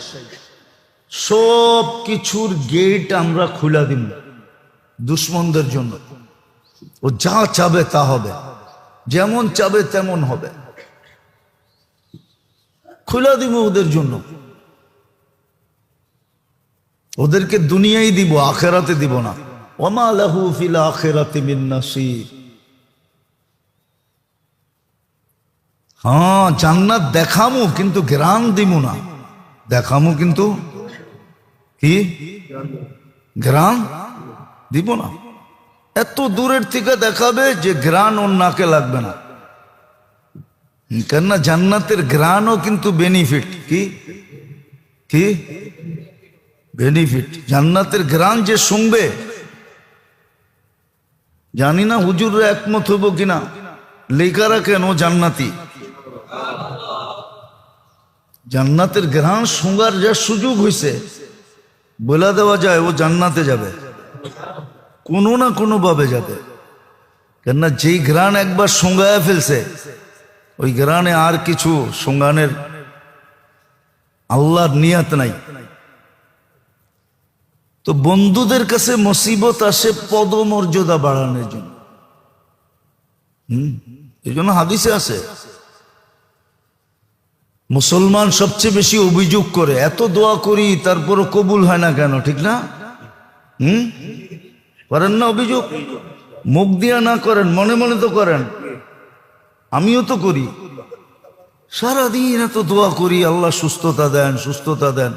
সব কিছুর গেট আমরা খুলে দিব দুশ্মনদের জন্য। ও যা চাবে তা হবে, যেমন চাবে তেমন হবে, খুলে দিব ওদের জন্য। ওদেরকে দুনিয়ায় দিব, আখিরাতে দিব না। ওমা লাহু ফিল আখিরাতি মিন নাসিব। হ্যাঁ, জান্নাত দেখামু কিন্তু ঘ্রাণ দিব না, দেখামু কিন্তু কি ঘ্রাণ দিব না। এত দূরের থেকে দেখাবে যে ঘ্রাণ ওর নাকে লাগবে না। কেননা জান্নাতের ঘ্রাণও কিন্তু বেনিফিট। কি কি বেনিফিট? জান্নাতের ঘ্রাণ যে শুনবে, জানি না হুজুররা একমত হইব কিনা, লেখা রাখেন ও জান্নাতি। জান্নাতের ঘ্রাণ শুঙ্গার যা সুযোগ হয়েছে, বলে দেওয়া যায় ও জান্নাতে যাবে, কোনো না কোনো ভাবে যাবে। কেননা যেই ঘ্রাণ একবার শুঙ্গায় ফেলছে, ওই ঘ্রাণে আর কিছু শুঙ্গানের আল্লাহর নিয়ত নাই। তো বন্ধুদের কাছে মুসিবত আসে পদমর্যাদা বাড়ানোর জন্য। এই জন্য হাদিসে আছে, মুসলমান সবচেয়ে বেশি অভিযোগ করে, এত দোয়া করি তারপরও কবুল হয় না কেন? ঠিক না? করেন না অভিযোগ? মুখ দিয়া না করেন, মনে মনে তো করেন। আমিও তো করি, সারাদিন এত দোয়া করি, আল্লাহ সুস্থতা দেন, সুস্থতা দেন।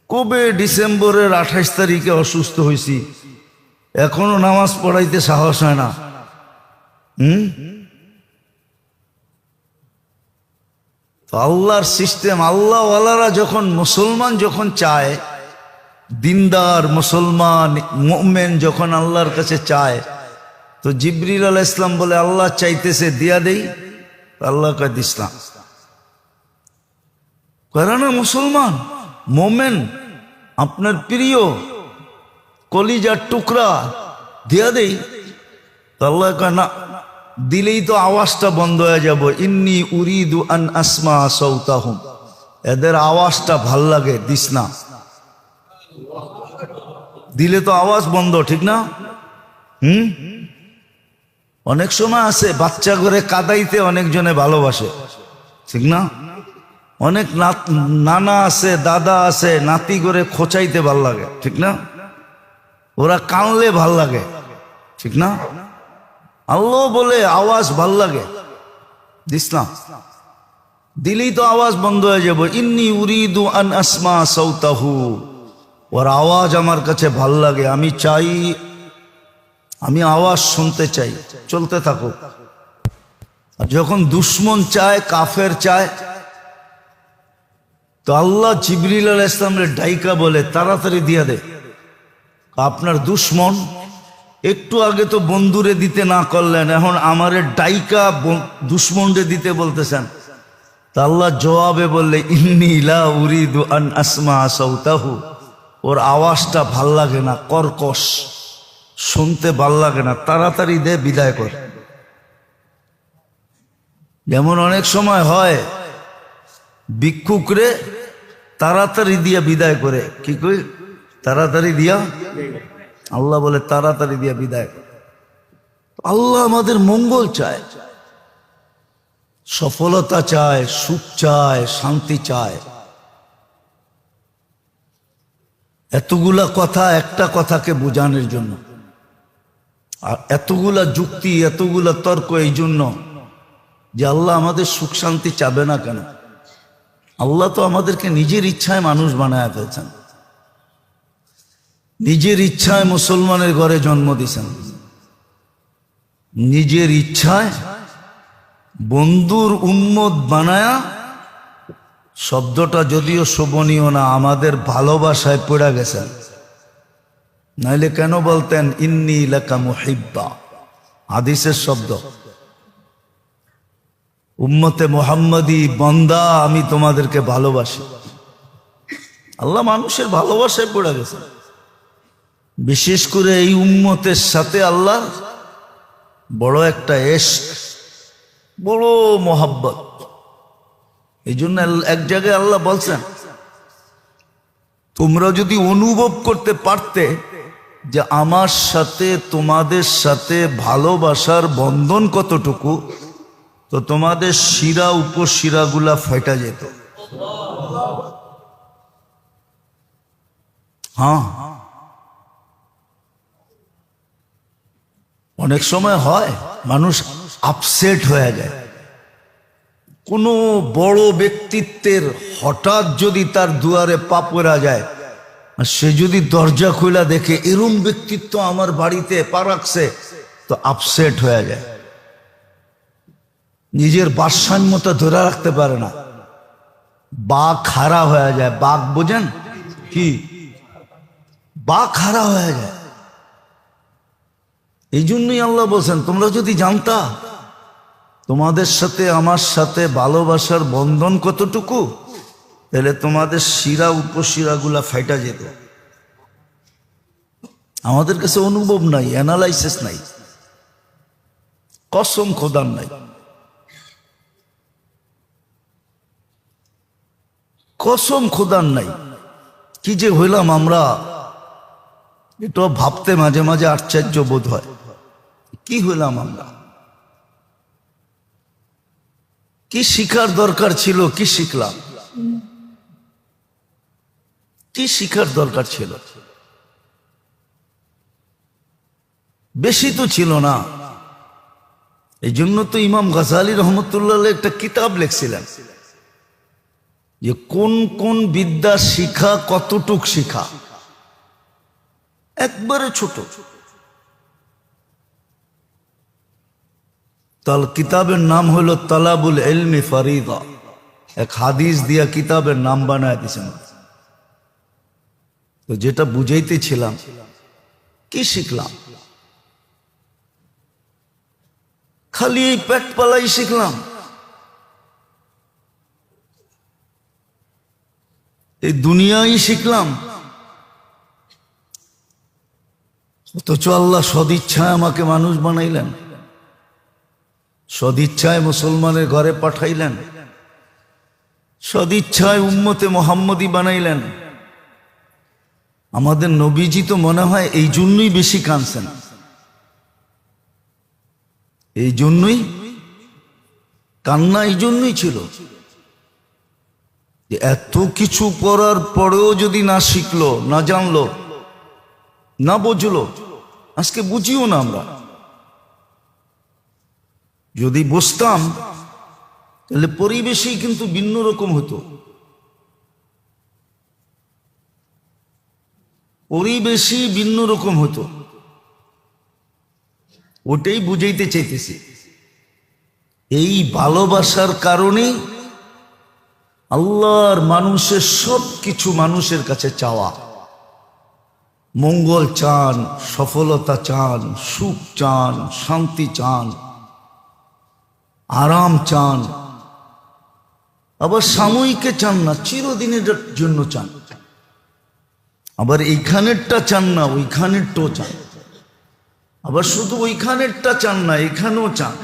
কবে ডিসেম্বরের 28 তারিখে অসুস্থ হয়েছি, এখনো নামাজ পড়াইতে সাহস হয় না। তো আল্লাহর সিস্টেম, আল্লাহওয়ালারা যখন, মুসলমান যখন চায়, দিনদার মুসলমান মুমিন যখন আল্লাহর কাছে চায়, তো জিবরিল আলাইহিস সালাম বলে আল্লাহ চাইতেছে দিয়া দেই, আল্লাহ কয় দিস না। করে না মুসলমান মুমিন, আপনার প্রিয় কলিজার টুকরা, দিয়া দেই, আল্লাহ কয় না, দিলেই তো আওয়াজটা বন্ধ হয়ে যাব। ইন্নী উরিদু আন আসমা সাউতাহুম, এদের আওয়াজটা ভাল লাগে, দিস না। দিলে তো আওয়াজ বন্ধ, ঠিক না? অনেক সময় আছে বাচ্চা করে কাদাইতে অনেকজনে ভালোবাসে, ঠিক না? অনেক নানা আছে, দাদা আছে, নাতি করে খোঁচাইতে ভাল লাগে, ঠিক না? ওরা কানলে ভাল লাগে, ঠিক না? আল্লাহ বলে আওয়াজ ভাল লাগে, দিস না। দিলেই তো আওয়াজ বন্ধ হয়ে যাব। ইন্নী উরিদু আন আসমা সাউতাহু, ওর আওয়াজ আমার কাছে ভাল লাগে, আমি চাই, আমি আওয়াজ শুনতে চাই। চলতে থাকো। আর যখন দুশ্মন চায়, কাফের চায়, তো আল্লাহ জিবরিল আলাইহিস সালামের ডাইকা বলে তাড়াতাড়ি দিয়া দে, আপনার দুশ্মন একটু আগে তো বন্ধুরে দিতে না করলেন, এখন আমারে ডাইকা দুশ্মনরে দিতে বলতেছেন। তা আল্লাহ জবাবে বললে, ইন্নী লা উরিদু আন আসমা সাউতাহু, ওর আওয়াজটা ভাল লাগে না, কর্কশ, শুনতে ভাল লাগে না, তাড়াতাড়ি দে, বিদায় কর। যেমন অনেক সময় হয় ভিক্ষুকরে তাড়াতাড়ি দিয়া বিদায় করে, কি কই, তাড়াতাড়ি দিয়া, আল্লাহ বলে তাড়াতাড়ি দিয়া বিদায় করে। আল্লাহ আমাদের মঙ্গল চায়, সফলতা চায়, সুখ চায়, শান্তি চায়। এতগুলা কথা একটা কথাকে বোঝানোর জন্য, আর এতগুলা যুক্তি, এতগুলা তর্ক এই জন্য যে আল্লাহ আমাদের সুখ শান্তি চাবে না কেন? আল্লাহ তো আমাদেরকে নিজের ইচ্ছায় মানুষ বানায় ফেলছেন, নিজের ইচ্ছায় মুসলমানের ঘরে জন্ম দিয়েছেন, নিজের ইচ্ছায় বন্ধুর উম্মত বানায়া, শব্দটা যদিও শোভনীয় না, আমাদের ভালোবাসায় পড়ে গেছেন। নাইলে কেন বলতেন ইন্নী লাকা মুহিব্বা, হাদিসের শব্দ, উম্মতে মুহাম্মাদি বান্দা, আমি তোমাদেরকে ভালোবাসি। আল্লাহ মানুষের ভালোবাসায় পড়ে গেছেন। বিশেষ করে এই উম্মতের সাথে আল্লাহ বড় একটা ইশক, বড় মোহাব্বত। এই জন্য এক জায়গায় আল্লাহ বলছেন, তোমরা যদি অনুভব করতে পারতে যে আমার সাথে তোমাদের সাথে ভালোবাসার বন্ধন কতটুকু, তো তোমাদের শিরা উপশিরাগুলা ফেটা যেত। হ্যাঁ, অনেক সময় হয় মানুষ আপসেট হয়ে যায়। কোনো বড় ব্যক্তিত্বের হঠাৎ যদি তার দুয়ারে পা পড়া যায়, আর সে যদি দরজা খোলা দেখে এরম ব্যক্তিত্ব আমার বাড়িতে পা রাখছে, তো আপসেট হয়ে যায়, নিজের ভারসাম্যতা ধরে রাখতে পারে না, বাঘ খাড়া হয়ে যায়। বাঘ বোঝেন কি? বাঘ খাড়া হয়ে যায়। এই জন্যই আল্লাহ বলছেন, তোমরা যদি জানতা তোমাদের সাথে আমার সাথে ভালোবাসার বন্ধন কতটুকু, তাহলে তোমাদের শিরা উপশিরাগুলা ফাইটা যেত। আমাদের কাছে অনুভব নাই, অ্যানালাইসিস নাই, কসম খোদার নাই, কসম খোদার নাই। কি যে হইলাম আমরা, এটা ভাবতে মাঝে মাঝে আশ্চর্য বোধ হয়। কি হইলাম আমরা? কি শিখার দরকার ছিল? কি শিখলাম? কি শিখার দরকার ছিল? বেশি তো ছিল না। এই জন্য তো ইমাম গাজালি রহমতুল্লাহ একটা কিতাব লিখছিলেন যে কোন কোন বিদ্যা শিখা, কতটুক শিখা, একবারে ছোট। তাল কিতাবের নাম হলো তালাবুল ইলমি ফরিদা। এক হাদিস দিয়া কিতাবের নাম বানায় দিয়েছেন। তো যেটা বুঝাইতেছিলাম, কি শিখলাম? খালি এই পেট পালাই শিখলাম, এই দুনিয়াই শিখলাম। অথচ আল্লাহ সদিচ্ছায় আমাকে মানুষ বানাইলেন, সদিচ্ছায় মুসলমানের ঘরে পাঠাইলেন, সদিচ্ছায় উম্মতে মুহাম্মদী বানাইলেন। আমাদের নবীজি তো মনে হয় এই জন্যই বেশি কাঁদছেন, এই জন্যই কান্না, এই জন্যই ছিল যে এত কিছু করার পরেও যদি না শিখলো, না জানলো, না বুঝলো, আজকে বুঝিও না আমরা। যদি বুঝতাম তাহলে পরিবেশই কিন্তু ভিন্ন রকম হতো, পরিবেশই ভিন্ন রকম হতো। ওটাই বুঝাইতে চাইতেছি। এই ভালোবাসার কারণে আল্লাহর মানুষের সব কিছু মানুষের কাছে চাওয়া, মঙ্গল চান, সফলতা চান, সুখ চান, শান্তি চান, আরাম চান, আবার সাময়িকে চান না, চিরদিনের জন্য চান। আবার এইখানেরটা চান না, ওইখানেরটাও চান। আবার শুধু ওইখানেরটা চান না, এখানেও চান।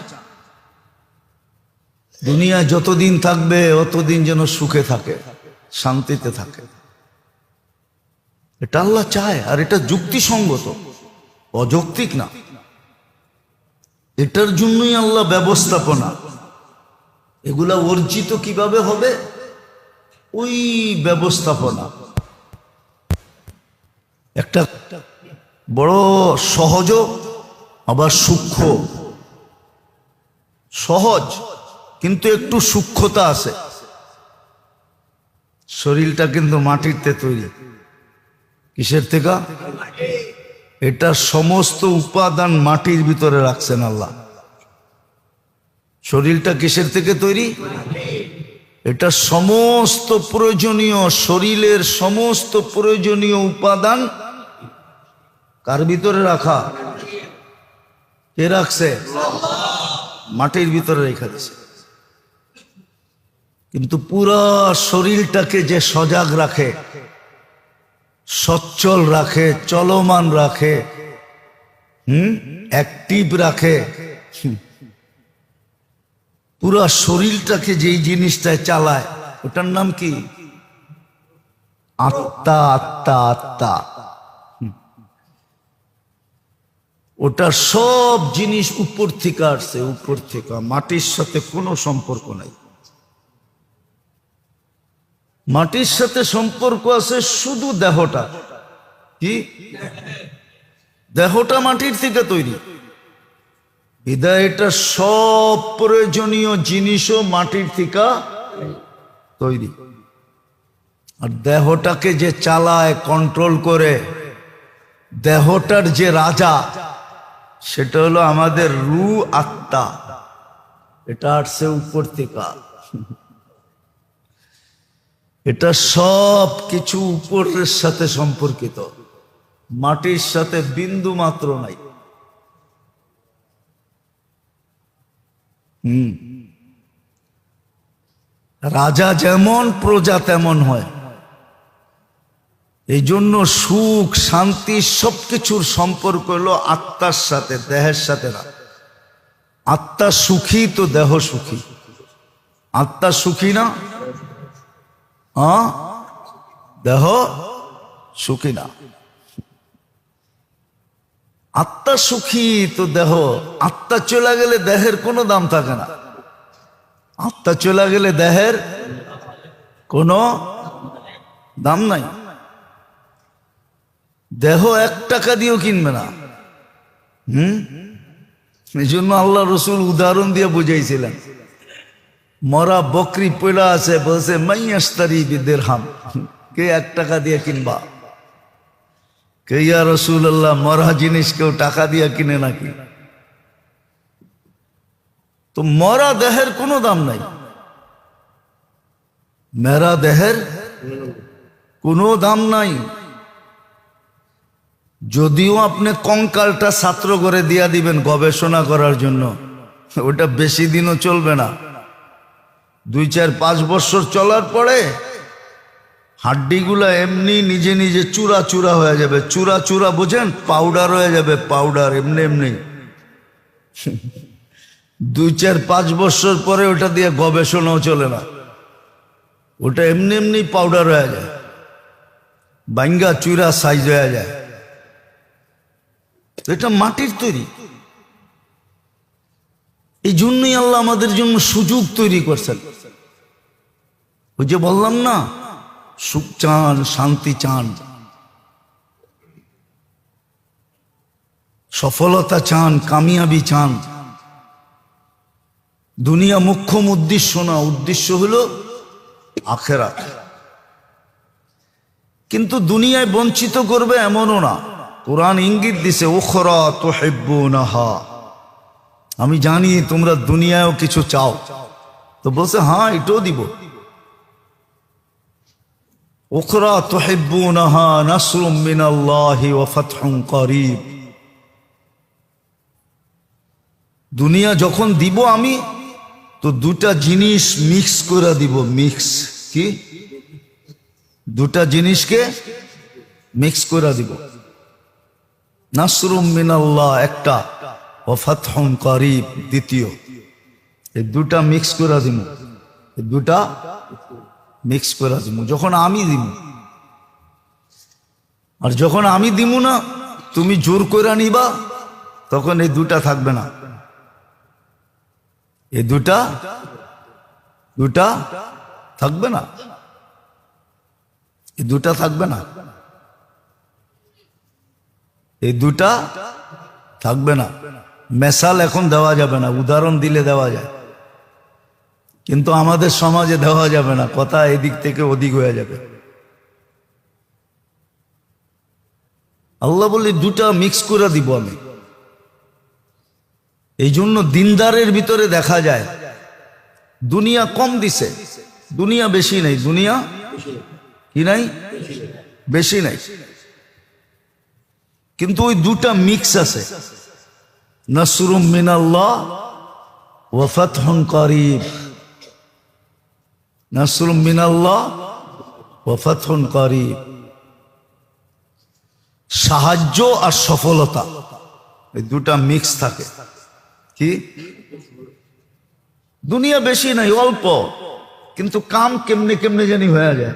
দুনিয়ায় যতদিন থাকবে অতদিন যেন সুখে থাকে, শান্তিতে থাকে। এটা আল্লাহ চায়, আর এটা যুক্তিসঙ্গত, অযৌক্তিক না। এটার জন্যই আল্লাহ ব্যবস্থাপনা। এগুলা অর্জিত কিভাবে হবে? ওই ব্যবস্থাপনা। একটা বড় সহজ আবার সূক্ষ্ম। সহজ কিন্তু একটু সূক্ষ্মতা আছে। শরীরটা কিন্তু মাটিতে তৈরি। কিসের থেকে? এটা সমস্ত উপাদান মাটির ভিতরে রাখছেন আল্লাহ। শরীরটা কিসের থেকে তৈরি? এটা সমস্ত প্রয়োজনীয়, শরীরের সমস্ত প্রয়োজনীয় উপাদান কার ভিতরে রাখা? কে রাখছে? মাটির ভিতরে রেখে দিছে। কিন্তু পুরা শরীরটাকে যে সজাগ রাখে, সচ্ছল রাখে, চলমান রাখে, অ্যাক্টিভ রাখে, পুরা শরীরটাকে যেই জিনিসটায় চালায়, ওটার নাম কি? আত্মা। আত্মা আত্মা। ওটা সব জিনিস উপর থেকে আসছে, উপর থেকে। মাটির সাথে কোনো সম্পর্ক নাই। মাটির সাথে সম্পর্ক আছে শুধু দেহটা। কি? দেহটা মাটির থেকে তৈরি। বিদায় এটা সব প্রয়োজনীয় জিনিসও মাটির থেকে তৈরি। আর দেহটাকে যে চালায়, কন্ট্রোল করে, দেহটার যে রাজা, সেটা হলো আমাদের রূহ, আত্মা। এটা আসছে উপর থেকে। এটা সব কিছু উপরের সাথে সম্পর্কিত, মাটির সাথে বিন্দু মাত্র নাই। রাজা যেমন, প্রজা তেমন হয়। এই জন্য সুখ, শান্তি সবকিছুর সম্পর্ক হলো আত্মার সাথে, দেহের সাথে না। আত্মা সুখী তো দেহ সুখী। আত্মা সুখী না? দেহ সুখী না। আত্মা সুখী তো দেহ। আত্মা চলে গেলে দেহের কোনো দাম থাকে না। আত্মা চলে গেলে দেহের কোনো দাম নাই। দেহ 1 টাকা দিয়েও কিনবে না। এই জন্য আল্লাহ রসুল উদাহরণ দিয়ে বুঝাইছিলেন। মরা বকরি পয়লা আছে, বলছে মাইয়াস্তারি বিদিরহাম, কে 1 টাকা দিয়ে কিনবা? কে ইয়া রাসূলুল্লাহ, মরা জিনিস কেউ টাকা দিয়ে কিনে নাকি? তো মরা দেহের কোনো দাম নাই। মেরা দেহের কোনো দাম নাই। যদিও আপনি কঙ্কালটা ছাত্র করে দিয়া দিবেন গবেষণা করার জন্য, ওটা বেশি দিনও চলবে না। 2, 4, 5 বছর চলার পরে হাড্ডিগুলা এমনি নিজে নিজে চূড়া চূড়া হয়ে যাবে। চূড়া চূড়া বোঝেন? পাউডার হয়ে যাবে, পাউডার। এমনি এমনি 2, 4, 5 বছর পরে ওটা দিয়ে গবেষণাও চলে না। ওটা এমনি এমনি পাউডার হয়ে যায়, বাঙ্গা চূড়া সাইজ হয়ে যায়। এটা মাটির তৈরি। এই জন্যই আল্লাহ আমাদের জন্য সুযোগ তৈরি করছেন। ওই যে বললাম না, সুখ চান, শান্তি চান, সফলতা চান, কামিয়াবি চান। দুনিয়া মুখ্যম উদ্দেশ্য না, উদ্দেশ্য হলো আখিরাত। কিন্তু দুনিয়ায় বঞ্চিত করবে এমনও না। কোরআন ইঙ্গিত দিছে, উখরা তুহিব্বুনাহা, আমি জানি তোমরা দুনিয়ায়ও কিছু চাও। তো বলছে হ্যাঁ, এটাও দিব। উখরা তুহিব্বুনাহা নাসরুম মিনাল্লাহি ওয়া ফাতহুন করিব। দুনিয়া যখন দিব আমি, তো দুটা জিনিস মিক্স করে দিব। মিক্স কি? দুটা জিনিসকে মিক্স করে দিব। নাসরুম মিনাল্লাহ একটা, ওয়া ফাতহুন করিব দ্বিতীয়। এই দুটা মিক্স করে দিব। এই দুটা মিক্স করে দিব যখন আমি দিব। আর যখন আমি দিব না, তুমি জোর করে নিবা, তখন এই দুটা থাকবে না। এই দুটা থাকবে না। এই দুটা থাকবে না। এই দুটা থাকবে না। মেসাল এখন দেওয়া যাবে না, উদাহরণ দিলে দেওয়া যায়, কিন্তু আমাদের সমাজে দেওয়া যাবে না। কথা এদিক থেকে ওদিক হয়ে যাবে। আল্লাহ বলে দুটা মিক্স করে দিব আমি। এই জন্য দিনদারের ভিতরে দেখা যায় দুনিয়া কম দিছে, দুনিয়া বেশি নাই। দুনিয়া কি নাই? বেশি নাই, কিন্তু ওই দুটা মিক্স আছে। নাসরুম মিনাল্লাহ ওয়া ফাতহুন করিব। নাসরুম মিনাল্লাহ ওয়া ফাতহুন করিব। সাহায্য আর সফলতা, এই দুটা মিক্স থাকে। কি? দুনিয়া বেশি নাই, অল্প, কিন্তু কাম কেমনে কেমনে জানি হয়ে যায়।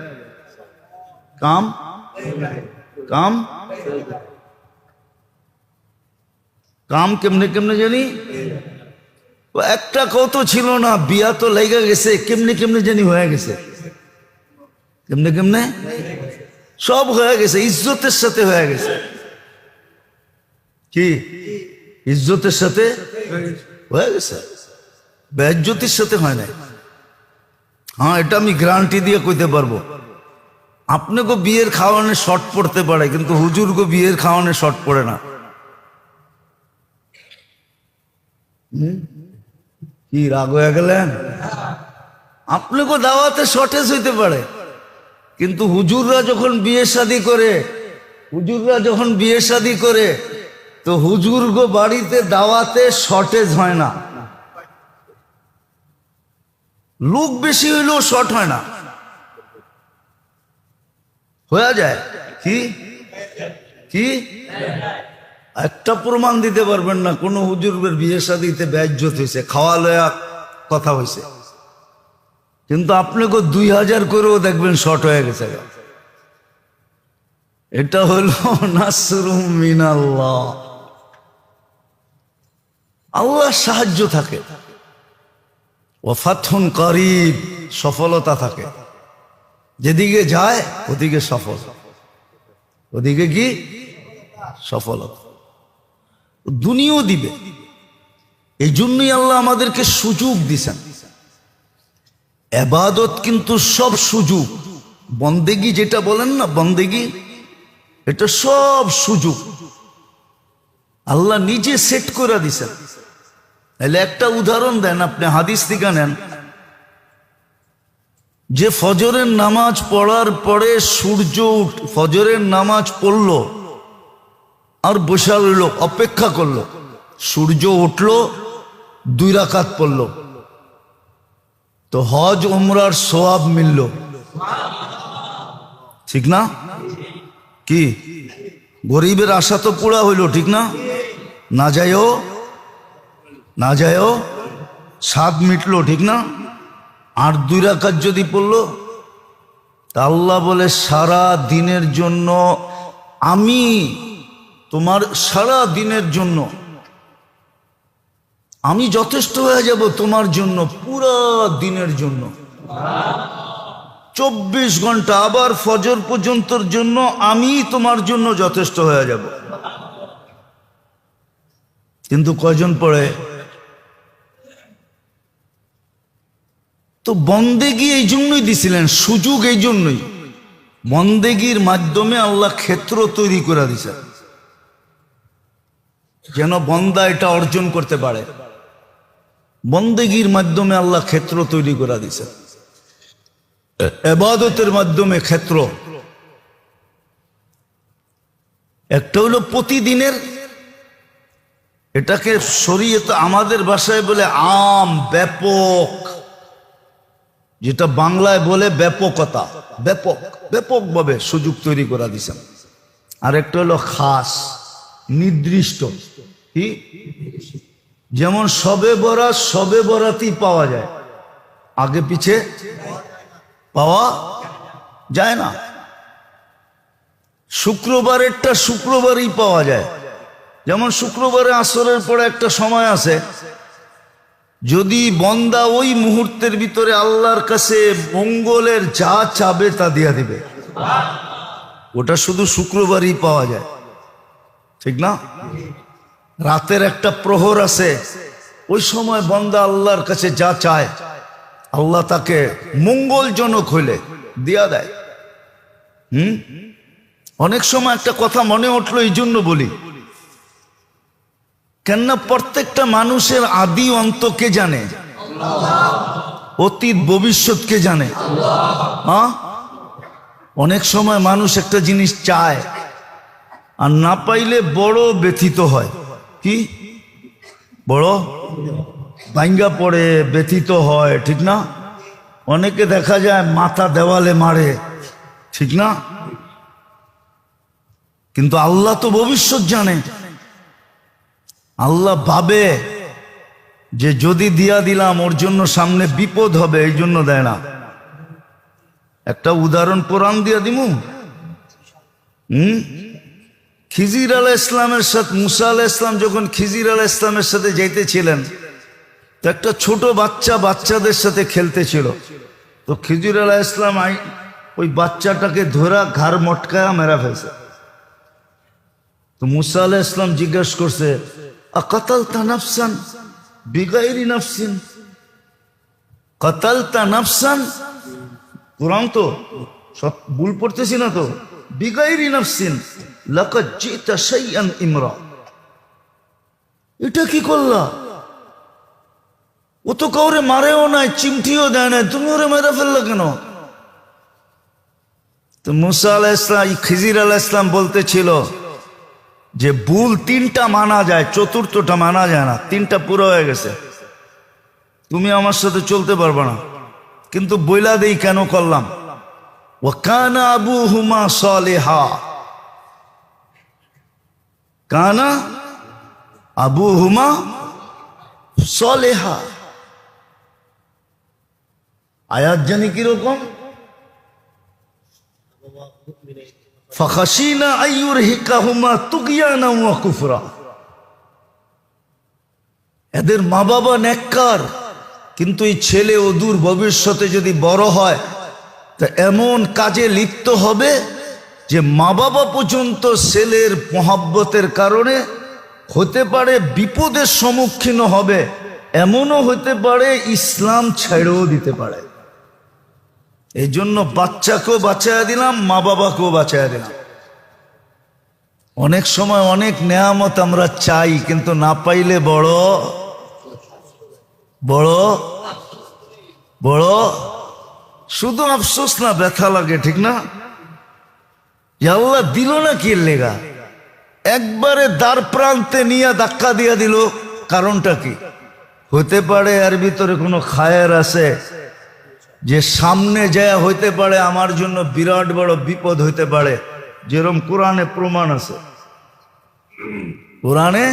কাম কাম কাম কেমনে কেমনে জানি। একটা কত ছিল না, বিয়া তো লেগে গেছে, কেমনে কেমনে জানি হয়ে গেছে। কেমনে কেমনে সব হয়ে গেছে, ইজ্জতের সাথে হয়ে গেছে। কি? ইজ্জতের সাথে হয়ে গেছে, বেইজ্জতির সাথে হয় নাই। হ্যাঁ, এটা আমি গ্যারান্টি দিয়ে কইতে পারবো। আপনাকে বিয়ের খাওয়ানো শর্ট পড়তে পারে, কিন্তু হুজুরকে বিয়ের খাওয়ানো শর্ট পড়ে না। কি রাগ হয়ে গেলেন? আপনাকে দাওয়াতে শর্টেজ হইতে পারে, কিন্তু হুজুররা যখন বিয়ে শাদী করে, তো হুজুরগো বাড়িতে দাওয়াতে শর্টেজ হয় না। লোক বেশি হইলেও শর্ট হয় না, হয়ে যায়। কি কি একটা প্রমাণ দিতে পারবেন না কোন হুজুরের বিয়ে শাদীতে বেইজ্জত হয়েছে, খাওয়া লয়া কথা হয়েছে, কিন্তু আপনাকে 2000 করেও দেখবেন শর্ট হয়ে গেছে। এটা হলো নাসরুম মিনাল্লাহ। আল্লাহর সাহায্য থাকে। ওয়া ফাতহুন করিব, সফলতা থাকে। যেদিকে যায় ওদিকে সফল, ওদিকে কি সফলতা। দুনিয়াও দিবে। এই জন্যই আল্লাহ আমাদেরকে সুযোগ দিছেন। ইবাদত কিন্তু সব সুযোগ। বন্দেগী যেটা বলেন না, বন্দেগী, এটা সব সুযোগ আল্লাহ নিজে সেট করে দিছেন। তাহলে একটা উদাহরণ দেন, আপনি হাদিস থেকে নেন, যে ফজরের নামাজ পড়ার পরে সূর্য ফজরের নামাজ পড়লো আর বসে রইল, অপেক্ষা করলো, সূর্য উঠলো, 2 রাকাত পড়লো, তো হজ উমরার সওয়াব মিলল। ঠিক না? কি? গরিবের আশা তো পুরা হইল, ঠিক না? না যায়ও স্বাদ মিটলো, ঠিক না? আর 2 রাকাত যদি পড়লো, তা আল্লাহ বলে সারা দিনের জন্য আমি তোমার, সারা দিনের জন্য আমি যথেষ্ট হয়ে যাব তোমার জন্য, পুরা দিনের জন্য, 24 ঘন্টা, আবার ফজর পর্যন্তর জন্য আমি তোমার জন্য যথেষ্ট হয়ে যাব। কিন্তু কয়জন পড়ে? তো বন্দেগী এই জন্যই দিছিলেন, সুযোগ এই জন্যই। বন্দেগীর মাধ্যমে আল্লাহ ক্ষেত্র তৈরি করে দিছে, যেন বন্দা এটা অর্জন করতে পারে। বন্দেগীর মাধ্যমে আল্লাহ ক্ষেত্র তৈরি করে দিছে, ইবাদতের মাধ্যমে ক্ষেত্র। একটা হলো প্রতিদিনের, এটাকে শরীয়তে আমাদের ভাষায় বলে আম, ব্যাপক, যেটা বাংলায় বলে ব্যাপকতা, ব্যাপক ব্যাপকভাবে সুযোগ তৈরি করা দিছেন। আর একটা হলো খাস, নির্দিষ্ট। কি? যেমন সবে বরাত সবে বরাতই পাওয়া যায়, আগে পিছে পাওয়া যায় না। শুক্রবারেরটা শুক্রবারই পাওয়া যায়। যেমন শুক্রবারে আসরের পরে একটা সময় আছে, যদি বন্দা ওই মুহূর্তের ভিতরে আল্লাহর কাছে মঙ্গলের যা চাবে তা দিয়া দিবে, ওটা শুধু শুক্রবারই পাওয়া যায়, ঠিক না? রাতের একটা প্রহর আছে, ওই সময় বন্দা আল্লাহর কাছে যা চায় আল্লাহ তাকে মঙ্গলজনক হইলে দিয়া দেয়। অনেক সময় একটা কথা মনে উঠলো, এই জন্য বলি, কেননা প্রত্যেকটা মানুষের আদি অন্ত কে জানে? অতীত ভবিষ্যৎ কে জানে? হ্যাঁ, অনেক সময় মানুষ একটা জিনিস চায় আর না পাইলে বড় ব্যথিত হয়। কি? বড় ভাঙ্গা পড়ে, ব্যথিত হয়, ঠিক না? অনেকে দেখা যায় মাথা দেওয়ালে মারে, ঠিক না? কিন্তু আল্লাহ তো ভবিষ্যৎ জানে। আল্লাহ ভাবে যে যদি দিয়া দিলাম ওর জন্য সামনে বিপদ হবে, এই জন্য দেয় না। একটা উদাহরণ কোরআন দিয়া দিমু। খিজির আলাইহিস ইসলামের সাথে মুসা আলাইহিস ইসলাম যখন খিজির আলাইহিস ইসলামের সাথে যাইতেছিলেন, তো একটা ছোট বাচ্চা বাচ্চাদের সাথে খেলতেছিল। তো খিজির আলাইহিস ইসলাম ওই বাচ্চাটাকে ধরা ঘাড় মটকায়া মেরা ফেলছে। তো মুসা আলাইহিস ইসলাম জিজ্ঞাসা করছে, আকাতালতা নাফসান বিগাইরি নাফসিন, কাতালতা নাফসান, কোরআন তো সব ভুল পড়তেছি না তো, বিগাইরি নাফসিন লাকাদ জিতা শাইআন ইমরা, এটা কি করলা? ও তো কাউরে মারেও নাই, চিমটিও দেয় নাই, তুমি ওরে মেরে ফেললা কেন? তো মুসা আলাইহিস ইসলাম, খিজির আলাইহিস ইসলাম বলতেছিল যে ভুল তিনটা মানা যায়, চতুর্থটা মানা যায় না, তিনটা পুরো হয়ে গেছে, তুমি আমার সাথে চলতে পারবে না। কিন্তু বইলা দেই কেন করলাম। ওয়া কানা আবুহুমা সালিহা, কানা আবুহুমা সালিহা। আয়াত জানি কিরকম, ফাখাশিনা আইয়ুরহিকাহুমা তুগয়ানা ওয়া কুফরা। এদের মা বাবা নেককার, কিন্তু এই ছেলে অদূর ভবিষ্যতে যদি বড় হয় তা এমন কাজে লিপ্ত হবে যে মা বাবা পর্যন্ত ছেলের মহব্বতের কারণে হতে পারে বিপদের সম্মুখীন হবে, এমনও হতে পারে ইসলাম ছেড়েও দিতে পারে। এই জন্য বাচ্চাকেও বাঁচায়া দিলাম, মা বাবাকেও বাঁচায়া দিলাম। অনেক সময় অনেক নেয়ামত আমরা চাই, কিন্তু না পাইলে বড় বড় বড় শুধু আফসোস না, ব্যথা লাগে, ঠিক না? আল্লাহ দিল না কি লেগা, একবারে দ্বার প্রান্তে নিয়ে ধাক্কা দিয়া দিল, কারণটা কি? হতে পারে এর ভিতরে কোনো খায়ের আছে, যে সামনে যায় হইতে পারে আমার জন্য বিরাট বড় বিপদ হইতে পারে, যেরকম কোরআনে প্রমাণ আছে, কোরআনে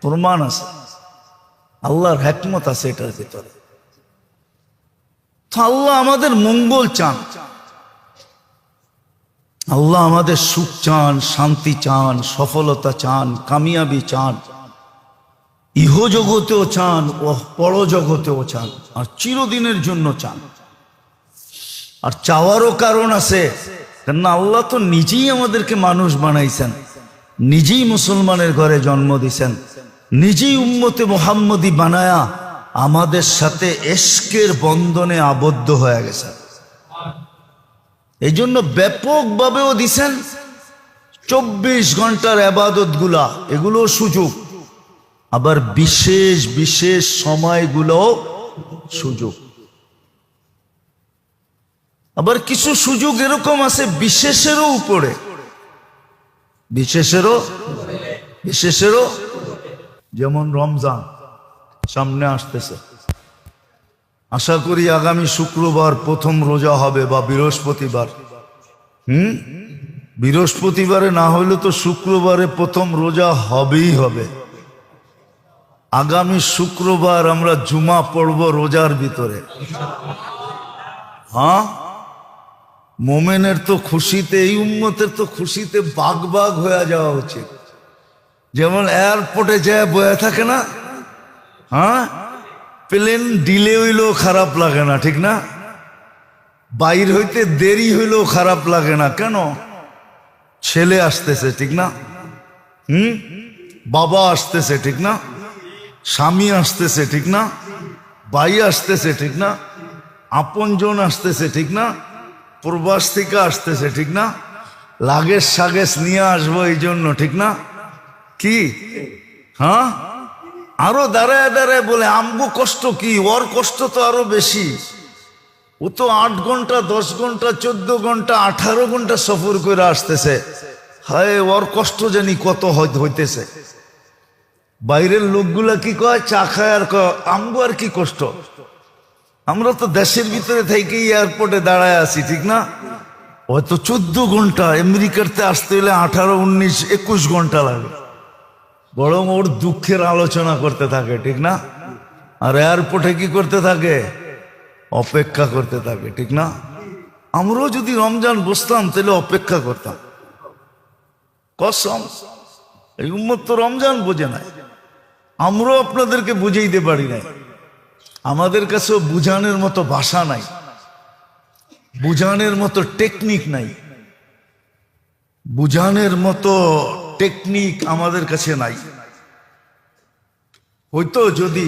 প্রমাণ আছে, আল্লাহর হিকমত আছে এটার ভিতরে। তো আল্লাহ আমাদের মঙ্গল চান, আল্লাহ আমাদের সুখ চান, শান্তি চান, সফলতা চান, কামিয়াবি চান, ইহ জগতেও চান ও পরজগতেও চান, আর চিরদিনের জন্য চান। আর চাওয়ারও কারণ আছে, কেননা আল্লাহ তো নিজেই আমাদেরকে মানুষ বানাইছেন, নিজেই মুসলমানের ঘরে জন্ম দিছেন, নিজেই উম্মতে মুহাম্মদী বানায়া আমাদের সাথে ইশকের বন্ধনে আবদ্ধ হয়ে গেছেন। এই জন্য ব্যাপকভাবেও দিছেন 24 ঘন্টার ইবাদত গুলা, এগুলো সুযোগ, আবার বিশেষ বিশেষ সময়গুলো সুযোগ। আবার কিছু সুযোগ এরকম আছে বিশেষেরও উপরে, বিশেষেরও বিশেষেরও যেমন রমজান সামনে আসতেছে, আশা করি আগামী শুক্রবার প্রথম রোজা হবে বা বৃহস্পতিবার। বৃহস্পতিবারে না হইলে তো শুক্রবারে প্রথম রোজা হবেই হবে। আগামী শুক্রবার আমরা জুমা পড়ব রোজার ভিতরে। হ্যাঁ, মোমেনের তো খুশিতে, এই উম্মতের তো খুশিতে বাগ বাগ হয়ে যাওয়া উচিত। যেমন এয়ারপোর্টে যায় বয়ে থাকে না, হ্যাঁ, প্লেন ডিলে হইলেও খারাপ লাগে না, ঠিক না? বাইর হইতে দেরি হইলেও খারাপ লাগে না। কেন? ছেলে আসতেছে, ঠিক না? বাবা আসতেছে, ঠিক না? স্বামী আসতেছে, ঠিক না? ভাই আসতেছে, ঠিক না? আপনজন আসতেছে, ঠিক না? প্রবাস থেকে আসতেছে, ঠিক না? লাগেজ সাগেজ নিয়ে আসবো এই জন্য, ঠিক না? কি হ্যাঁ, আরো দাঁড়ায় দাঁড়ায় বলে আমগো কষ্ট কি, ওর কষ্ট তো আরো বেশি। ও তো 8 ঘন্টা 10 ঘন্টা 14 ঘন্টা 18 ঘন্টা সফর করে আসতেছে। হায়, ওর কষ্ট জানি কত হইতেছে। বাইরের লোকগুলা কি কয়, চা খায় আর কয় আমগো আর কি কষ্ট। আমরা তো দেশের ভিতরে থেকেই এয়ারপোর্টে দাঁড়ায় আছি, ঠিক না? হয়তো 14 ঘন্টা, আমেরিকাতে আসতে হলে 18 19 21 ঘন্টা লাগে। বরং ওর দুঃখের আলোচনা করতে থাকে, ঠিক না? আর এয়ারপোর্টে কি করতে থাকে? অপেক্ষা করতে থাকে, ঠিক না? আমরাও যদি রমজান বসতাম তাহলে অপেক্ষা করতাম। কসম, এই উম্মত তো রমজান বোঝে না। আমরাও আপনাদেরকে বুঝাইতে পারি না। আমাদের কাছেও বুঝানোর মতো ভাষা নাই, বুঝানোর মতো টেকনিক নাই, বুঝানোর মতো টেকনিক আমাদের কাছে নাই। হয়তো যদি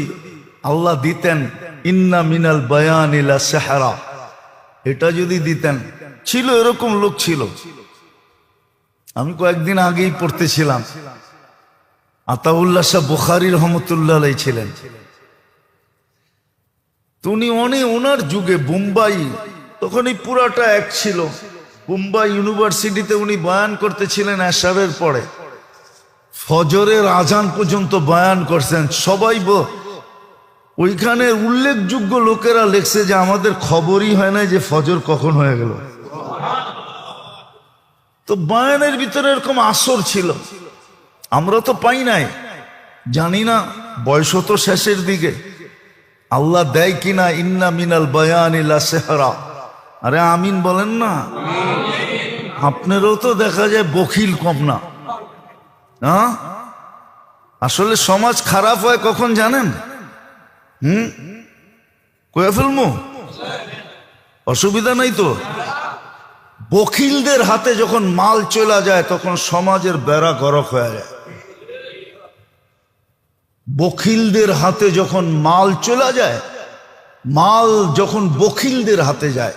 আল্লাহ দিতেন ইন্না মিনাল বায়ান ইলা সাহরা, এটা যদি দিতেন, ছিল এরকম লোক ছিল। আমি কয়েকদিন আগেই পড়তেছিলাম, আতাউল্লাহ শাহ বুখারী রহমতুল্লাহ আলাইহি ছিলেন। উনি ওনার যুগে বোম্বাই, তখন এই পুরাটা এক ছিল। বোম্বাই ইউনিভার্সিটিতে উনি বয়ান করতেছিলেন এশারের পরে, ফজরের আজান পর্যন্ত বয়ান করছেন। সবাই ওইখানে উল্লেখযোগ্য লোকেরা লেখছে যে আমাদের খবরই হয় না যে ফজর কখন হয়ে গেল। তো বয়ানের ভিতরে এরকম আসর ছিল, আমরা তো পাই নাই, জানি না। বয়স তো শেষের দিকে, আল্লাহ দেয় কিনা ইন্না মিনাল বায়ান ইলা সাহরা। আরে আমিন বলেন না। আপনারও তো দেখা যায় বখিল কম না। হ্যাঁ, আসলে সমাজ খারাপ হয় কখন জানেন? কয়ে ফেলবো, অসুবিধা নাই তো। বখিলদের হাতে যখন মাল চলে যায় তখন সমাজের বেড়া গরক হয়ে যায়। বখিলদের হাতে যখন মাল চলে যায়, মাল যখন বখিলদের হাতে যায়,